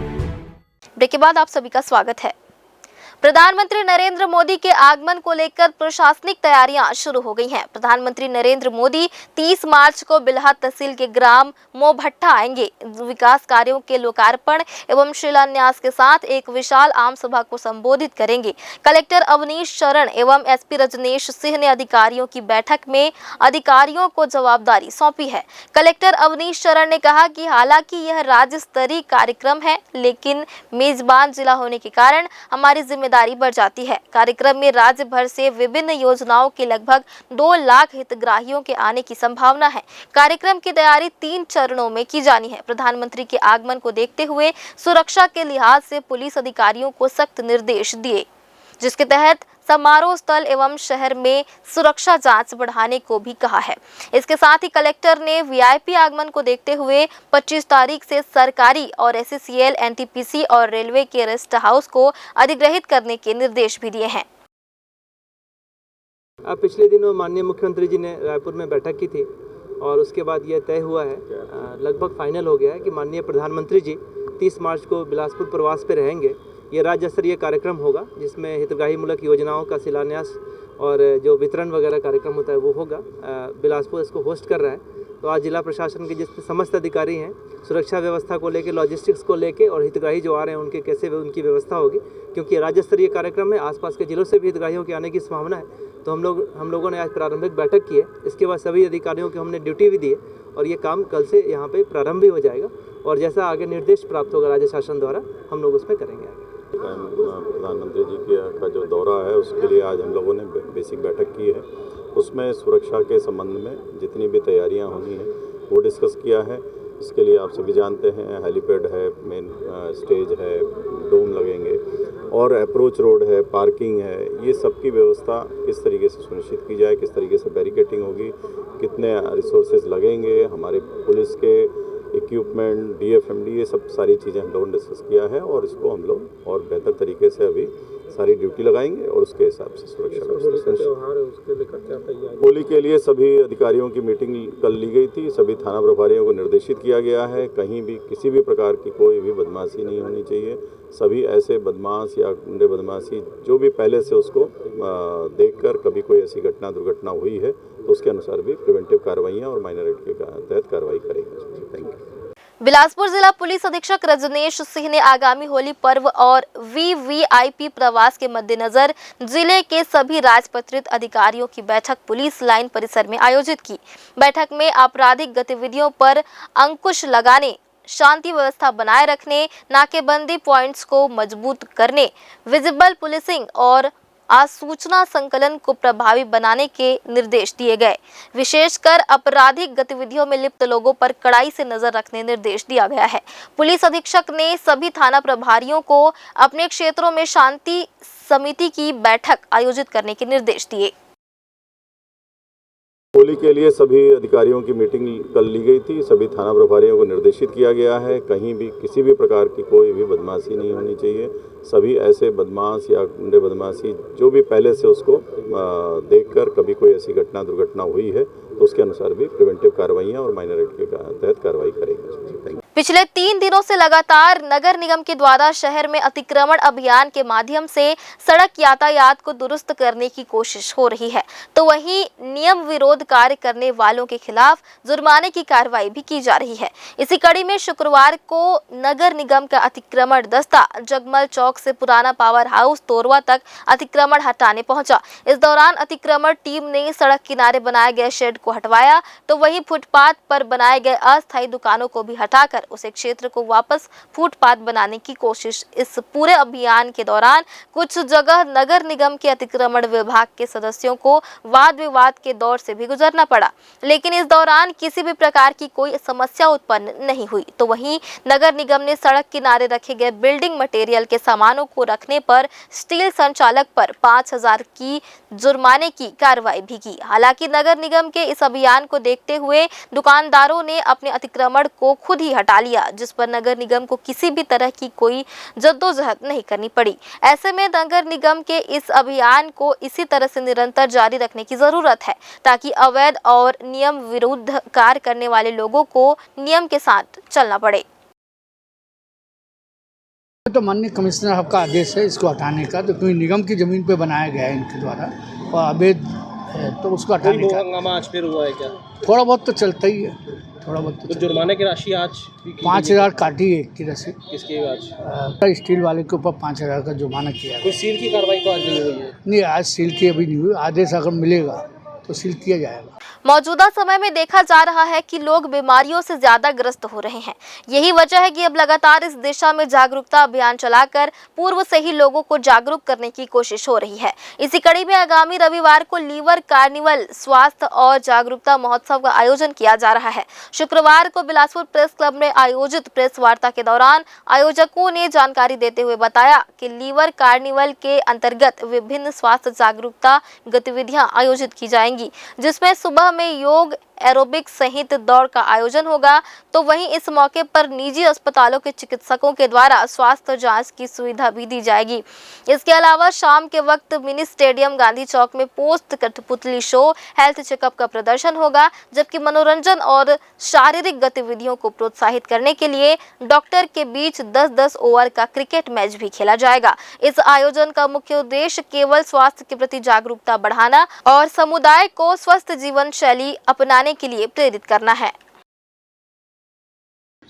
Break के बाद आप सभी का स्वागत है। प्रधानमंत्री नरेंद्र मोदी के आगमन को लेकर प्रशासनिक तैयारियां शुरू हो गई हैं। प्रधानमंत्री नरेंद्र मोदी 30 मार्च को बिल्हा तहसील के ग्राम मोभट्टा आएंगे। विकास कार्यों के लोकार्पण एवं शिलान्यास के साथ एक विशाल आम सभा को संबोधित करेंगे। कलेक्टर अवनीश शरण एवं एसपी रजनेश सिंह ने अधिकारियों की बैठक में अधिकारियों को जवाबदारी सौंपी है। कलेक्टर अवनीश शरण ने कहा कि हालांकि यह राज्य स्तरीय कार्यक्रम है, लेकिन मेजबान जिला होने के कारण हमारी जिम्मेदारी बढ़ जाती है। कार्यक्रम में राज्य भर से विभिन्न योजनाओं के लगभग 2 लाख हितग्राहियों के आने की संभावना है। कार्यक्रम की तैयारी 3 चरणों में की जानी है। प्रधानमंत्री के आगमन को देखते हुए सुरक्षा के लिहाज से पुलिस अधिकारियों को सख्त निर्देश दिए, जिसके तहत समारोह स्थल एवं शहर में सुरक्षा जांच बढ़ाने को भी कहा है। इसके साथ ही कलेक्टर ने वीआईपी आगमन को देखते हुए 25 तारीख से सरकारी और एससीएल, एनटीपीसी और रेलवे के रेस्ट हाउस को अधिग्रहित करने के निर्देश भी दिए हैं। पिछले दिनों माननीय मुख्यमंत्री जी ने रायपुर में बैठक की थी और उसके बाद यह तय हुआ है, लगभग फाइनल हो गया है कि माननीय प्रधानमंत्री जी 30 मार्च को बिलासपुर प्रवास पर रहेंगे। ये राज्य स्तरीय कार्यक्रम होगा जिसमें हितग्राही मूलक योजनाओं का शिलान्यास और जो वितरण वगैरह कार्यक्रम होता है वो होगा। बिलासपुर इसको होस्ट कर रहा है। तो आज जिला प्रशासन के जितने समस्त अधिकारी हैं, सुरक्षा व्यवस्था को लेके, लॉजिस्टिक्स को लेके और हितग्राही जो आ रहे हैं उनके कैसे उनकी व्यवस्था होगी, क्योंकि राज्य स्तरीय कार्यक्रम है। आसपास के जिलों से भी हितग्राहियों के आने की संभावना है। तो हम लोगों ने आज प्रारंभिक बैठक की है। इसके बाद सभी अधिकारियों को हमने ड्यूटी भी दी है और ये काम कल से यहाँ पे प्रारंभ भी हो जाएगा और जैसा आगे निर्देश प्राप्त होगा राज्य शासन द्वारा हम लोग उसमें करेंगे आगे। प्रधानमंत्री जी का जो दौरा है उसके लिए आज हम लोगों ने बेसिक बैठक की है। उसमें सुरक्षा के संबंध में जितनी भी तैयारियां होनी है वो डिस्कस किया है। इसके लिए आप सभी जानते हैं हेलीपैड है, मेन स्टेज है, डोम लगेंगे और अप्रोच रोड है, पार्किंग है। ये सब की व्यवस्था किस तरीके से सुनिश्चित की जाए, किस तरीके से बैरिकेटिंग होगी, कितने रिसोर्सेज लगेंगे, हमारे पुलिस के इक्विपमेंट, डीएफएमडी, ये सब सारी चीज़ें हम लोगों ने डिस्कस किया है और इसको हम लोग और बेहतर तरीके से अभी सारी ड्यूटी लगाएंगे और उसके हिसाब से सुरक्षा होली के लिए सभी अधिकारियों की मीटिंग कल ली गई थी। सभी थाना प्रभारियों को निर्देशित किया गया है कहीं भी किसी भी प्रकार की कोई भी बदमाशी नहीं होनी चाहिए। सभी ऐसे बदमाश या गुंडे बदमाशी जो भी पहले से उसको देखकर कभी कोई ऐसी घटना दुर्घटना हुई है तो उसके अनुसार भी प्रिवेंटिव कार्रवाइयाँ और माइनर एक्ट के तहत कार्रवाई करेंगे। Thank you. बिलासपुर जिला पुलिस अधीक्षक रजनेश सिंह ने आगामी होली पर्व और वीवीआईपी प्रवास के मद्देनजर जिले के सभी राजपत्रित अधिकारियों की बैठक पुलिस लाइन परिसर में आयोजित की। बैठक में आपराधिक गतिविधियों पर अंकुश लगाने, शांति व्यवस्था बनाए रखने, नाकेबंदी पॉइंट्स को मजबूत करने, विजिबल पुलिसिंग और आसूचना संकलन को प्रभावी बनाने के निर्देश दिए गए। विशेषकर आपराधिक गतिविधियों में लिप्त लोगों पर कड़ाई से नजर रखने निर्देश दिया गया है। पुलिस अधीक्षक ने सभी थाना प्रभारियों को अपने क्षेत्रों में शांति समिति की बैठक आयोजित करने के निर्देश दिए। होली के लिए सभी अधिकारियों की मीटिंग कल ली गई थी। सभी थाना प्रभारियों को निर्देशित किया गया है कहीं भी किसी भी प्रकार की कोई भी बदमाशी नहीं होनी चाहिए। सभी ऐसे बदमाश या गुंडे बदमाशी जो भी पहले से उसको देखकर कभी कोई ऐसी घटना दुर्घटना हुई है तो उसके अनुसार भी प्रिवेंटिव कार्रवाइयाँ और माइनर एक्ट के तहत कार्रवाई करेंगे। पिछले 3 दिनों से लगातार नगर निगम के द्वारा शहर में अतिक्रमण अभियान के माध्यम से सड़क यातायात को दुरुस्त करने की कोशिश हो रही है, तो वहीं नियम विरोध कार्य करने वालों के खिलाफ जुर्माने की कार्रवाई भी की जा रही है। इसी कड़ी में शुक्रवार को नगर निगम का अतिक्रमण दस्ता जगमल चौक से पुराना पावर हाउस तोरवा तक अतिक्रमण हटाने पहुंचा। इस दौरान अतिक्रमण टीम ने सड़क किनारे बनाए गए शेड को हटवाया, तो वहीं फुटपाथ पर बनाए गए अस्थायी दुकानों को भी हटाकर उसे क्षेत्र को वापस फुटपाथ बनाने की कोशिश। इस पूरे अभियान के दौरान कुछ जगह नगर निगम के अतिक्रमण विभाग के सदस्यों को वाद विवाद के दौर से भी गुजरना पड़ा, लेकिन इस दौरान किसी भी प्रकार की कोई समस्या उत्पन्न नहीं हुई। तो वहीं नगर निगम ने सड़क किनारे रखे गए बिल्डिंग मटेरियल के सामानों को रखने पर स्टील संचालक पर 5000 की जुर्माने की कार्रवाई भी की। हालांकि नगर निगम के इस अभियान को देखते हुए दुकानदारों ने अपने अतिक्रमण को खुद ही हटा बचा लिया, जिस पर नगर निगम को किसी भी तरह की कोई जद्दोजहद नहीं करनी पड़ी। ऐसे में नगर निगम के इस अभियान को इसी तरह से निरंतर जारी रखने की जरूरत है, ताकि अवैध और नियम विरुद्ध कार्य करने वाले लोगों को नियम के साथ चलना पड़े। तो माननीय कमिश्नर साहब का आदेश है इसको हटाने का, तो क्योंकि निगम की ज़मीन पे बनाया गया है इनके द्वारा और अवैध है, तो उसको हटाने का हंगामा आज फिर हुआ है क्या? थोड़ा बहुत तो चलता ही है, थोड़ा बहुत तो जुर्माने की राशि आज 5,000 काटी है एक की रसीद। किसकी आज? स्टील वाले के ऊपर 5,000 का जुर्माना किया। कोई सील की कार्रवाई तो आज नहीं हुई है? नहीं, आज सील की अभी नहीं हुई, आदेश अगर मिलेगा तो सील किया जाएगा। मौजूदा समय में देखा जा रहा है कि लोग बीमारियों से ज्यादा ग्रस्त हो रहे हैं। यही वजह है कि अब लगातार इस दिशा में जागरूकता अभियान चलाकर पूर्व से ही लोगों को जागरूक करने की कोशिश हो रही है। इसी कड़ी में आगामी रविवार को लीवर कार्निवल स्वास्थ्य और जागरूकता महोत्सव का आयोजन किया जा रहा है। शुक्रवार को बिलासपुर प्रेस क्लब में आयोजित प्रेस वार्ता के दौरान आयोजकों ने जानकारी देते हुए बताया कि लीवर कार्निवल के अंतर्गत विभिन्न स्वास्थ्य जागरूकता गतिविधियां आयोजित की जाएंगी, जिसमें सुबह में योग, एरोबिक्स सहित दौड़ का आयोजन होगा। तो वहीं इस मौके पर निजी अस्पतालों के चिकित्सकों के द्वारा स्वास्थ्य जांच की सुविधा भी दी जाएगी। इसके अलावा शाम के वक्त मिनी स्टेडियम गांधी चौक में पोस्ट कठपुतली शो, हेल्थ चेकअप का प्रदर्शन होगा, जबकि मनोरंजन और शारीरिक गतिविधियों को प्रोत्साहित करने के लिए डॉक्टर के बीच 10-10 ओवर का क्रिकेट मैच भी खेला जाएगा। इस आयोजन का मुख्य उद्देश्य केवल स्वास्थ्य के प्रति जागरूकता बढ़ाना और समुदाय को स्वस्थ जीवन शैली अपनाने के लिए प्रेरित करना है।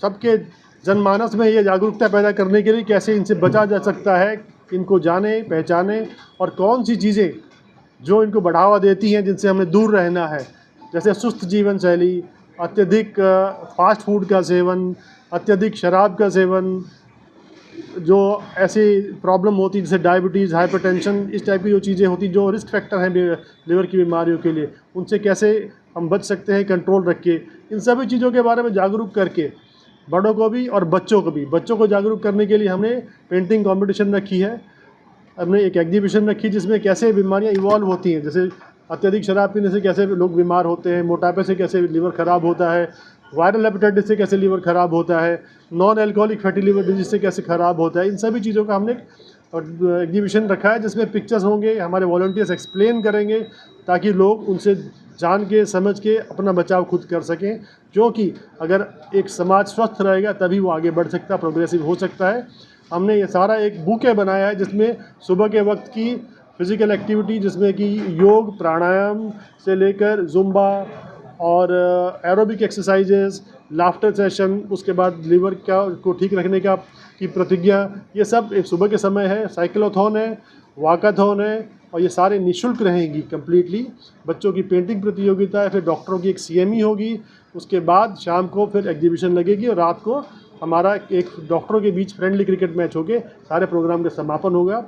सबके जनमानस में ये जागरूकता पैदा करने के लिए कैसे इनसे बचा जा सकता है, इनको जाने पहचाने और कौन सी चीज़ें जो इनको बढ़ावा देती हैं जिनसे हमें दूर रहना है, जैसे सुस्त जीवन शैली, अत्यधिक फास्ट फूड का सेवन, अत्यधिक शराब का सेवन, जो ऐसी प्रॉब्लम होती है जैसे डायबिटीज़, हाइपरटेंशन, इस टाइप की जो चीज़ें होती जो रिस्क फैक्टर हैं लीवर की बीमारियों के लिए, उनसे कैसे हम बच सकते हैं कंट्रोल रख के। इन सभी चीज़ों के बारे में जागरूक करके बड़ों को भी और बच्चों को भी, बच्चों को जागरूक करने के लिए हमने पेंटिंग कंपटीशन रखी है, हमने एक एग्जीबिशन रखी जिसमें कैसे बीमारियां इवॉल्व होती हैं, जैसे अत्यधिक शराब पीने से कैसे लोग बीमार होते हैं, मोटापे से कैसे लीवर ख़राब होता है, वायरल हेपेटाइटिस से कैसे लीवर ख़राब होता है, non alcoholic fatty liver disease से कैसे ख़राब होता है। इन सभी चीज़ों का हमने एग्जीबिशन रखा है जिसमें पिक्चर्स होंगे, हमारे वॉलंटियर्स एक्सप्लेन करेंगे ताकि लोग उनसे जान के समझ के अपना बचाव खुद कर सकें, क्योंकि अगर एक समाज स्वस्थ रहेगा तभी वो आगे बढ़ सकता है, प्रोग्रेसिव हो सकता है। हमने ये सारा एक बुके बनाया है जिसमें सुबह के वक्त की फिज़िकल एक्टिविटी, जिसमें कि योग, प्राणायाम से लेकर जुम्बा और एरोबिक एक्सरसाइजेस, लाफ्टर सेशन, उसके बाद लीवर को ठीक रखने की प्रतिज्ञा, ये सब एक सुबह के समय है। साइक्लोथॉन है, वाकाथॉन है और ये सारे निःशुल्क रहेंगी कम्प्लीटली। बच्चों की पेंटिंग प्रतियोगिता है, फिर डॉक्टरों की एक CME होगी, उसके बाद शाम को फिर एग्जीबिशन लगेगी और रात को हमारा एक डॉक्टरों के बीच फ्रेंडली क्रिकेट मैच होके सारे प्रोग्राम का समापन होगा।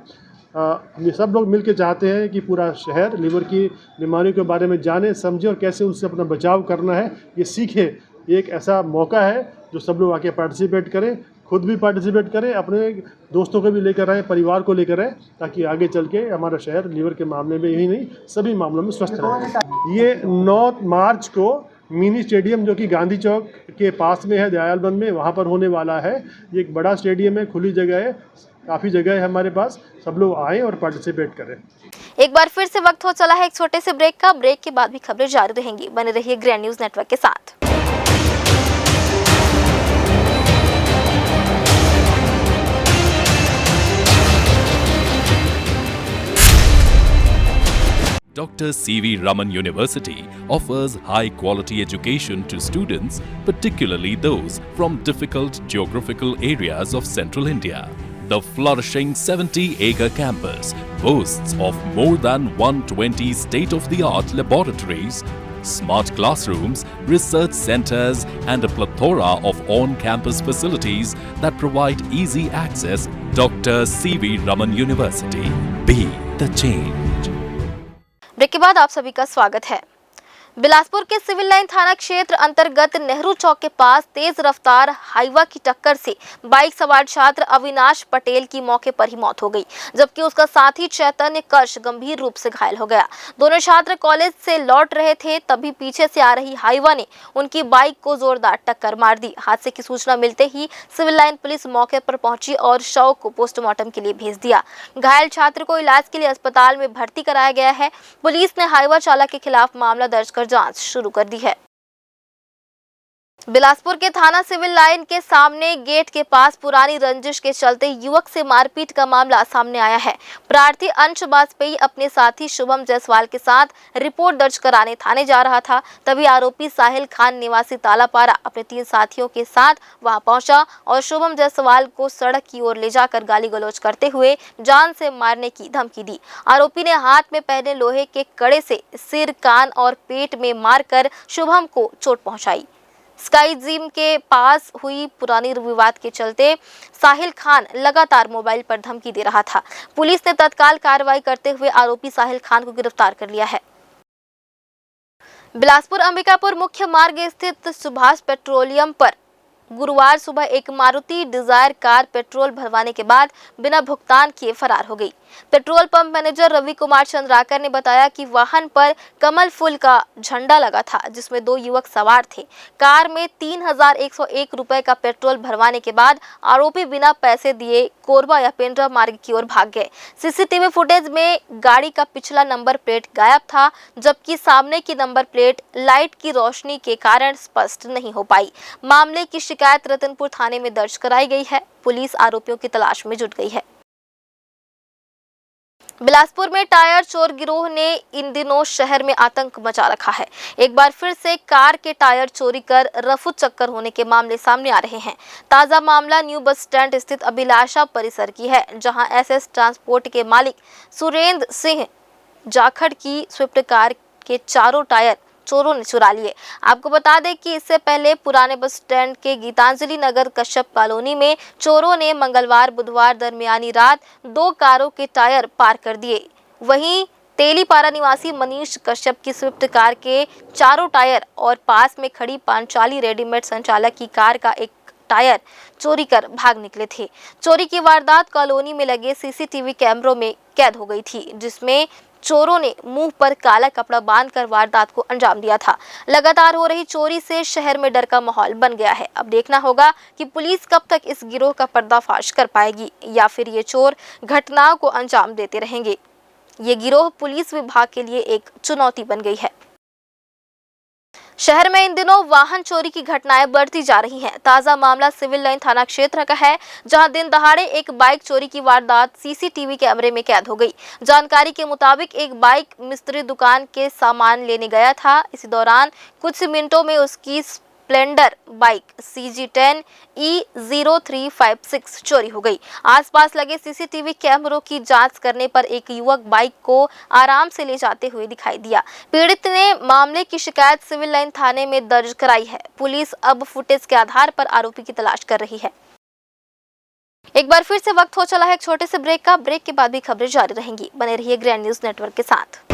ये सब लोग मिलकर चाहते हैं कि पूरा शहर लीवर की बीमारियों के बारे में जाने, समझे और कैसे उनसे अपना बचाव करना है ये सीखे। ये एक ऐसा मौका है जो सब लोग आके पार्टिसिपेट करें, खुद भी पार्टिसिपेट करें, अपने दोस्तों को भी लेकर आएँ, परिवार को लेकर आएँ, ताकि आगे चल के हमारा शहर लीवर के मामले में ही नहीं सभी मामलों में स्वस्थ रहे। ये 9 मार्च को मिनी स्टेडियम जो कि गांधी चौक के पास में है, दयालबंद में, वहाँ पर होने वाला है। ये एक बड़ा स्टेडियम है, खुली जगह है, काफ़ी जगह है हमारे पास, सब लोग आएँ और पार्टिसिपेट करें। एक बार फिर से वक्त हो चला है एक छोटे से ब्रेक का। ब्रेक के बाद भी खबरें जारी रहेंगी, बने रहिए ग्रैंड न्यूज़ नेटवर्क के साथ। Dr. C.V. Raman University offers high-quality education to students, particularly those from difficult geographical areas of central India. The flourishing 70-acre campus boasts of more than 120 state-of-the-art laboratories, smart classrooms, research centers, and a plethora of on-campus facilities that provide easy access. Dr. C.V. Raman University. Be the change. Break के बाद आप सभी का स्वागत है। बिलासपुर के civil line थाना क्षेत्र अंतर्गत नेहरू चौक के पास तेज रफ्तार हाईवा की टक्कर से बाइक सवार छात्र अविनाश पटेल की मौके पर ही मौत हो गई, जबकि उसका साथी चैतन्य कर्ष गंभीर रूप से घायल हो गया। दोनों छात्र कॉलेज से लौट रहे थे, तभी पीछे से आ रही हाईवा ने उनकी बाइक को जोरदार टक्कर मार दी। हादसे की सूचना मिलते ही सिविल लाइन पुलिस मौके पर पहुंची और शव को पोस्टमार्टम के लिए भेज दिया। घायल छात्र को इलाज के लिए अस्पताल में भर्ती कराया गया है। पुलिस ने हाईवा चालक के खिलाफ मामला दर्ज कर जांच शुरू कर दी है। बिलासपुर के थाना सिविल लाइन के सामने गेट के पास पुरानी रंजिश के चलते युवक से मारपीट का मामला सामने आया है। प्रार्थी अंश वाजपेयी अपने साथी शुभम जायसवाल के साथ रिपोर्ट दर्ज कराने थाने जा रहा था, तभी आरोपी साहिल खान निवासी तालापारा अपने 3 साथियों के साथ वहां पहुंचा और शुभम जायसवाल को सड़क की ओर ले जाकर गाली गलौज करते हुए जान से मारने की धमकी दी। आरोपी ने हाथ में पहने लोहे के कड़े से सिर, कान और पेट में मारकर शुभम को चोट पहुंचाई। स्काई जिम के पास हुई पुरानी विवाद के चलते साहिल खान लगातार मोबाइल पर धमकी दे रहा था। पुलिस ने तत्काल कार्रवाई करते हुए आरोपी साहिल खान को गिरफ्तार कर लिया है। बिलासपुर अंबिकापुर मुख्य मार्ग स्थित सुभाष पेट्रोलियम पर गुरुवार सुबह एक मारुति डिजायर कार पेट्रोल भरवाने के बाद बिना भुगतान किए फरार हो गई। Petrol pump manager Ravi Kumar Chandrakar ने बताया कि वाहन पर कमल फूल का झंडा लगा था, जिसमें 2 युवक सवार थे। कार में 3101 रुपए का पेट्रोल भरवाने के बाद आरोपी बिना पैसे दिए कोरबा या पेंड्रा मार्ग की ओर भाग गए। सीसीटीवी फुटेज में गाड़ी का पिछला नंबर प्लेट गायब था, जबकि सामने की नंबर प्लेट लाइट की रोशनी के कारण स्पष्ट नहीं हो पाई। मामले की शिकायत रतनपुर थाने में दर्ज कराई गई है। पुलिस आरोपियों की तलाश में जुट गई है। बिलासपुर में टायर चोर गिरोह ने इन दिनों शहर में आतंक मचा रखा है। एक बार फिर से कार के टायर चोरी कर रफू चक्कर होने के मामले सामने आ रहे हैं। ताजा मामला न्यू बस स्टैंड स्थित अभिलाषा परिसर की है, जहां एसएस ट्रांसपोर्ट के मालिक सुरेंद्र सिंह जाखड़ की स्विफ्ट कार के 4 टायर चोरों ने चुरा लिए। आपको बता दें कि इससे पहले पुराने बस स्टैंड के गीतांजलि नगर कश्यप कॉलोनी में चोरों ने मंगलवार बुधवार दरमियानी रात 2 कारों के टायर पार कर दिए। वहीं तेलीपारा निवासी मनीष कश्यप की स्विफ्ट कार के 4 टायर और पास में खड़ी पांचाली रेडीमेड संचालक की कार का एक टायर चोरी कर भाग निकले थे। चोरी की वारदात कॉलोनी में लगे सीसीटीवी कैमरों में कैद हो गई थी, जिसमें चोरों ने मुंह पर काला कपड़ा बांधकर वारदात को अंजाम दिया था। लगातार हो रही चोरी से शहर में डर का माहौल बन गया है। अब देखना होगा कि पुलिस कब तक इस गिरोह का पर्दाफाश कर पाएगी या फिर ये चोर घटनाओं को अंजाम देते रहेंगे। ये गिरोह पुलिस विभाग के लिए एक चुनौती बन गई है। शहर में इन दिनों वाहन चोरी की घटनाएं बढ़ती जा रही हैं। ताजा मामला सिविल लाइन थाना क्षेत्र का है, जहां दिन दहाड़े एक बाइक चोरी की वारदात सीसीटीवी कैमरे में कैद हो गई। जानकारी के मुताबिक एक बाइक मिस्त्री दुकान के सामान लेने गया था। इसी दौरान कुछ मिनटों में उसकी स्प्लेंडर बाइक CG10 E0356 चोरी हो गई। आसपास लगे सीसीटीवी कैमरों की जांच करने पर एक युवक बाइक को आराम से ले जाते हुए दिखाई दिया। पीड़ित ने मामले की शिकायत सिविल लाइन थाने में दर्ज कराई है। पुलिस अब फुटेज के आधार पर आरोपी की तलाश कर रही है। एक बार फिर से वक्त हो चला है एक छोटे से ब्रेक का। ब्रेक के बाद भी खबरें जारी रहेंगी। बने रहिए ग्रैंड न्यूज नेटवर्क के साथ।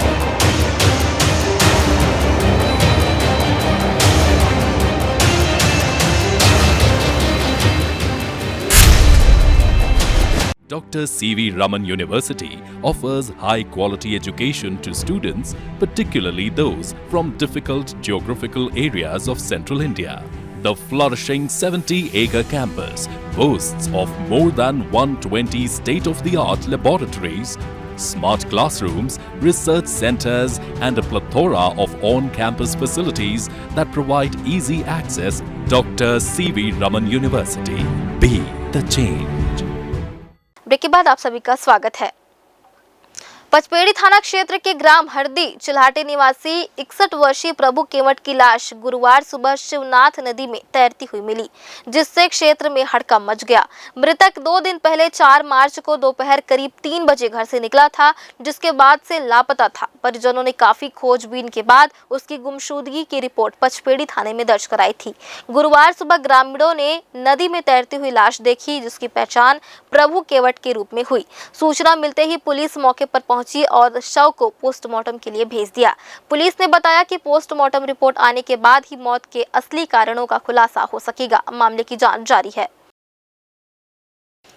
Dr. C.V. Raman University offers high-quality education to students, particularly those from difficult geographical areas of central India. The flourishing 70-acre campus boasts of more than 120 state-of-the-art laboratories, smart classrooms, research centers, and a plethora of on-campus facilities that provide easy access. Dr. C.V. Raman University. Be the change. Break के बाद आप सभी का स्वागत है। पचपेड़ी थाना क्षेत्र के ग्राम हरदी चिल्हाटे निवासी 61 वर्षीय प्रभु केवट की लाश गुरुवार सुबह शिवनाथ नदी में तैरती हुई मिली, जिससे क्षेत्र में हड़कंप मच गया। मृतक 2 दिन पहले 4 मार्च को दोपहर करीब 3 बजे घर से निकला था, जिसके बाद से लापता था। परिजनों ने काफी खोजबीन के बाद उसकी गुमशुदगी की रिपोर्ट पचपेड़ी थाने में दर्ज कराई थी। गुरुवार सुबह ग्रामीणों ने नदी में तैरती हुई लाश देखी, जिसकी पहचान प्रभु केवट के रूप में हुई। सूचना मिलते ही पुलिस मौके पर पहुंची पहुंची और शव को पोस्टमार्टम के लिए भेज दिया। पुलिस ने बताया कि पोस्टमार्टम रिपोर्ट आने के बाद ही मौत के असली कारणों का खुलासा हो सकेगा। मामले की जांच जारी है।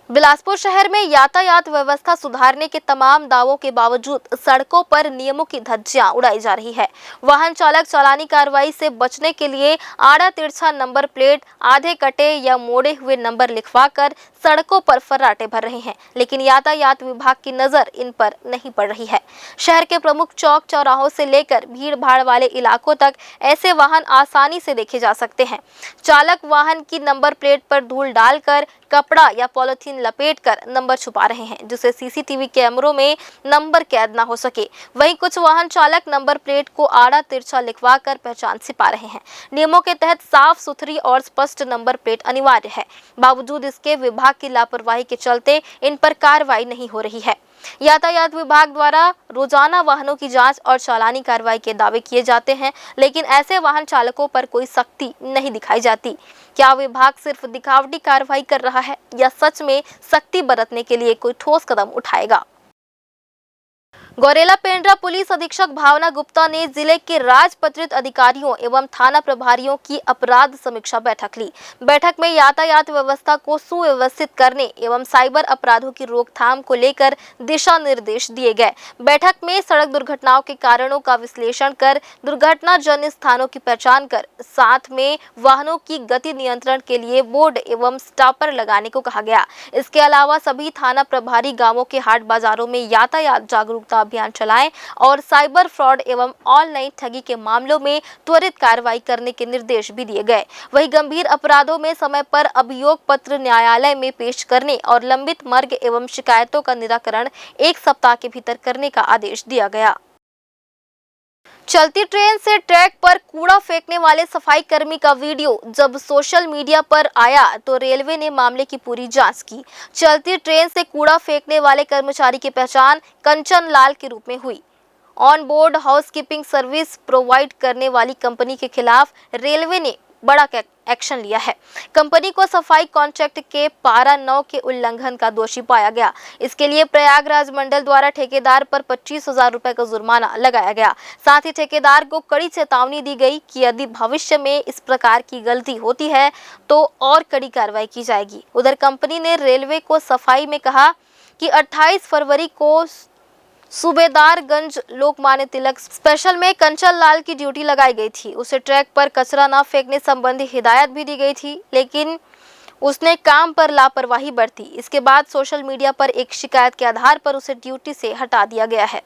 बिलासपुर शहर में यातायात व्यवस्था सुधारने के तमाम दावों के बावजूद सड़कों पर नियमों की धज्जियां उड़ाई जा रही है। वाहन चालक चालानी कार्रवाई से बचने के लिए आड़ा तिरछा नंबर प्लेट, आधे कटे या मोड़े हुए नंबर लिखवाकर सड़कों पर फर्राटे भर रहे हैं, लेकिन यातायात विभाग की नजर इन पर नहीं पड़ रही है। शहर के प्रमुख चौक चौराहों से लेकर भीड़ भाड़ वाले इलाकों तक ऐसे वाहन आसानी से देखे जा सकते हैं। चालक वाहन की नंबर प्लेट पर धूल डालकर कपड़ा या पॉलिथीन लपेटकर नंबर छुपा रहे हैं, जिससे सीसीटीवी कैमरों में नंबर कैद ना हो सके। वहीं कुछ वाहन चालक नंबर प्लेट को आड़ा तिरछा लिखवाकर पहचान छिपा रहे हैं। नियमों के तहत साफ सुथरी और स्पष्ट नंबर प्लेट अनिवार्य है, बावजूद इसके विभाग की लापरवाही के चलते इन पर कार्रवाई नहीं हो रही है। यातायात विभाग द्वारा रोजाना वाहनों की जांच और चालानी कार्रवाई के दावे किए जाते हैं, लेकिन ऐसे वाहन चालकों पर कोई सख्ती नहीं दिखाई जाती। क्या विभाग सिर्फ दिखावटी कार्रवाई कर रहा है या सच में सख्ती बरतने के लिए कोई ठोस कदम उठाएगा? गौरेला पेंड्रा पुलिस अधीक्षक भावना गुप्ता ने जिले के राजपत्रित अधिकारियों एवं थाना प्रभारियों की अपराध समीक्षा बैठक ली। बैठक में यातायात व्यवस्था को सुव्यवस्थित करने एवं साइबर अपराधों की रोकथाम को लेकर दिशा निर्देश दिए गए। बैठक में सड़क दुर्घटनाओं के कारणों का विश्लेषण कर दुर्घटना जन्य स्थानों की पहचान कर साथ में वाहनों की गति नियंत्रण के लिए बोर्ड एवं स्टॉपर लगाने को कहा गया। इसके अलावा सभी थाना प्रभारी गांवों के हाट बाजारों में यातायात जागरूकता अभियान चलाएं और साइबर फ्रॉड एवं ऑनलाइन ठगी के मामलों में त्वरित कार्रवाई करने के निर्देश भी दिए गए। वहीं गंभीर अपराधों में समय पर अभियोग पत्र न्यायालय में पेश करने और लंबित मर्ग एवं शिकायतों का निराकरण 1 सप्ताह के भीतर करने का आदेश दिया गया। चलती ट्रेन से ट्रैक पर कूड़ा फेंकने वाले सफाई कर्मी का वीडियो जब सोशल मीडिया पर आया तो रेलवे ने मामले की पूरी जांच की। चलती ट्रेन से कूड़ा फेंकने वाले कर्मचारी की पहचान कंचन लाल के रूप में हुई। On board housekeeping service provide करने वाली कंपनी के खिलाफ रेलवे ने बड़ा एक्शन लिया है। कंपनी को सफाई कॉन्ट्रैक्ट के पारा 9 के उल्लंघन का दोषी पाया गया। इसके लिए प्रयागराज मंडल द्वारा ठेकेदार पर 25,000 रुपए का जुर्माना लगाया गया। साथ ही ठेकेदार को कड़ी चेतावनी दी गई कि यदि भविष्य में इस प्रकार की गलती होती है तो और कड़ी कार्रवाई की जाएगी। उधर कंपनी ने रेलवे को सफाई में कहा कि 28 फरवरी को सूबेदारगंज लोकमान्य तिलक स्पेशल में कंचन लाल की ड्यूटी लगाई गई थी। उसे ट्रैक पर कचरा न फेंकने संबंधी हिदायत भी दी गई थी, लेकिन उसने काम पर लापरवाही बरती। इसके बाद सोशल मीडिया पर एक शिकायत के आधार पर उसे ड्यूटी से हटा दिया गया है।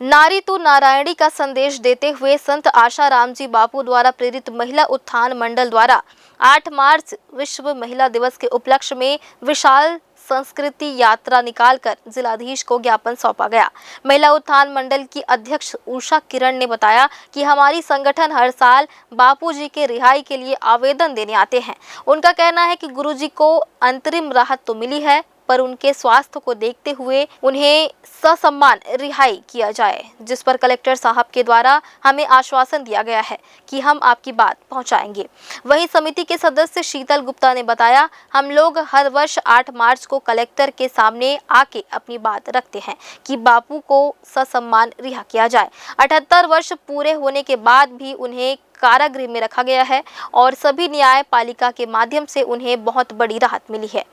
नारी तू नारायणी का संदेश देते हुए संत आशाराम जी बापू द्वारा प्रेरित महिला उत्थान मंडल द्वारा 8 मार्च विश्व महिला दिवस के उपलक्ष्य में विशाल संस्कृति यात्रा निकालकर जिलाधीश को ज्ञापन सौंपा गया। महिला उत्थान मंडल की अध्यक्ष उषा किरण ने बताया कि हमारी संगठन हर साल बापूजी के रिहाई के लिए आवेदन देने आते हैं। उनका कहना है कि गुरुजी को अंतरिम राहत तो मिली है, पर उनके स्वास्थ्य को देखते हुए उन्हें ससम्मान रिहाई किया जाए, जिस पर कलेक्टर साहब के द्वारा हमें आश्वासन दिया गया है कि हम आपकी बात पहुंचाएंगे। वहीं समिति के सदस्य शीतल गुप्ता ने बताया, हम लोग हर वर्ष 8 मार्च को कलेक्टर के सामने आके अपनी बात रखते हैं कि बापू को ससम्मान रिहा किया जाए। 78 वर्ष पूरे होने के बाद भी उन्हें कारागृह में रखा गया है और सभी न्यायपालिका के माध्यम से उन्हें बहुत बड़ी राहत मिली है।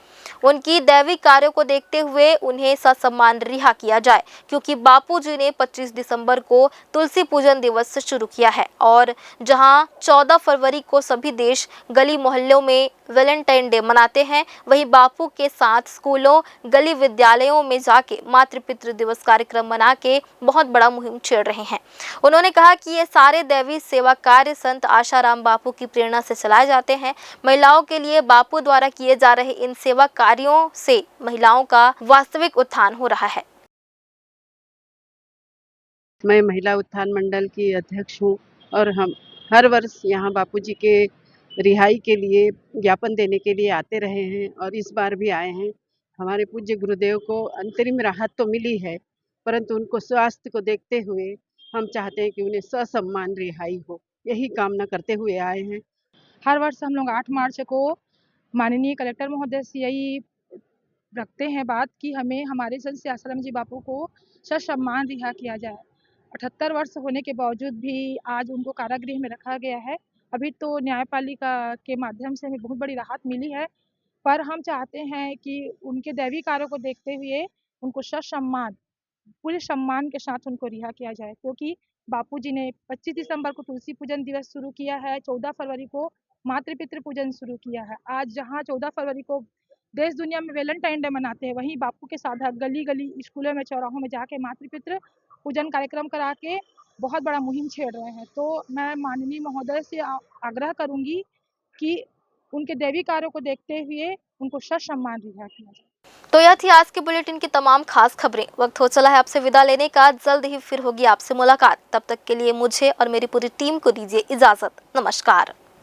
उनकी दैविक कार्यों को देखते हुए उन्हें ससम्मान रिहा किया जाए, क्योंकि बापूजी ने 25 दिसंबर को तुलसी पूजन दिवस शुरू किया है और जहां 14 फरवरी को सभी देश गली मोहल्लों में वैलेंटाइन डे मनाते हैं, वहीं बापू के साथ स्कूलों गली विद्यालयों में जाके मातृपितृ दिवस कार्यक्रम मना के बहुत बड़ा मुहिम छेड़ रहे हैं। उन्होंने कहा कि ये सारे दैवी सेवा कार्य संत आशाराम बापू की प्रेरणा से चलाए जाते हैं। महिलाओं के लिए बापू द्वारा किए जा रहे इन सेवा कार्यों से महिलाओं का वास्तविक उत्थान हो रहा है। मैं महिला उत्थान मंडल की अध्यक्ष हूँ और हम हर वर्ष यहाँ बापूजी के रिहाई के लिए ज्ञापन देने के लिए आते रहे हैं और इस बार भी आए हैं। हमारे पूज्य गुरुदेव को अंतरिम राहत तो मिली है, परंतु उनको स्वास्थ्य को देखते हुए हम चाहते हैं कि उन्हें ससम्मान रिहाई हो, यही कामना करते हुए आए हैं। हर वर्ष हम लोग 8 मार्च को माननीय कलेक्टर महोदय से यही रखते हैं बात कि हमें हमारे संत सियासाराम जी बापू को ससम्मान रिहा किया जाए। 78 वर्ष होने के बावजूद भी आज उनको कारागृह में रखा गया है। अभी तो न्यायपालिका के माध्यम से हमें बहुत बड़ी राहत मिली है, पर हम चाहते हैं कि उनके दैवी कार्यों को देखते हुए उनको ससम्मान, पूरे सम्मान के साथ उनको रिहा किया जाए, क्योंकि बापूजी ने 25 दिसंबर को तुलसी पूजन दिवस शुरू किया है, 14 फरवरी को मातृ पितृ पूजन शुरू किया है। आज जहां 14 फरवरी को देश दुनिया में वैलेंटाइन डे मनाते हैं, वहीं बापू के साधक गली गली, स्कूलों में, चौराहों में जाके मातृ पितृ पूजन कार्यक्रम करा के बहुत बड़ा मुहिम छेड़ रहे हैं। तो मैं माननीय महोदय से आग्रह करूंगी कि उनके दैवी कार्यों को देखते हुए उनको ससम्मान रिहा किया जाए। तो यह थी आज के बुलेटिन की तमाम खास खबरें। वक्त हो चला है आपसे विदा लेने का। जल्द ही फिर होगी आपसे मुलाकात। तब तक के लिए मुझे और मेरी पूरी टीम को दीजिए इजाजत। नमस्कार।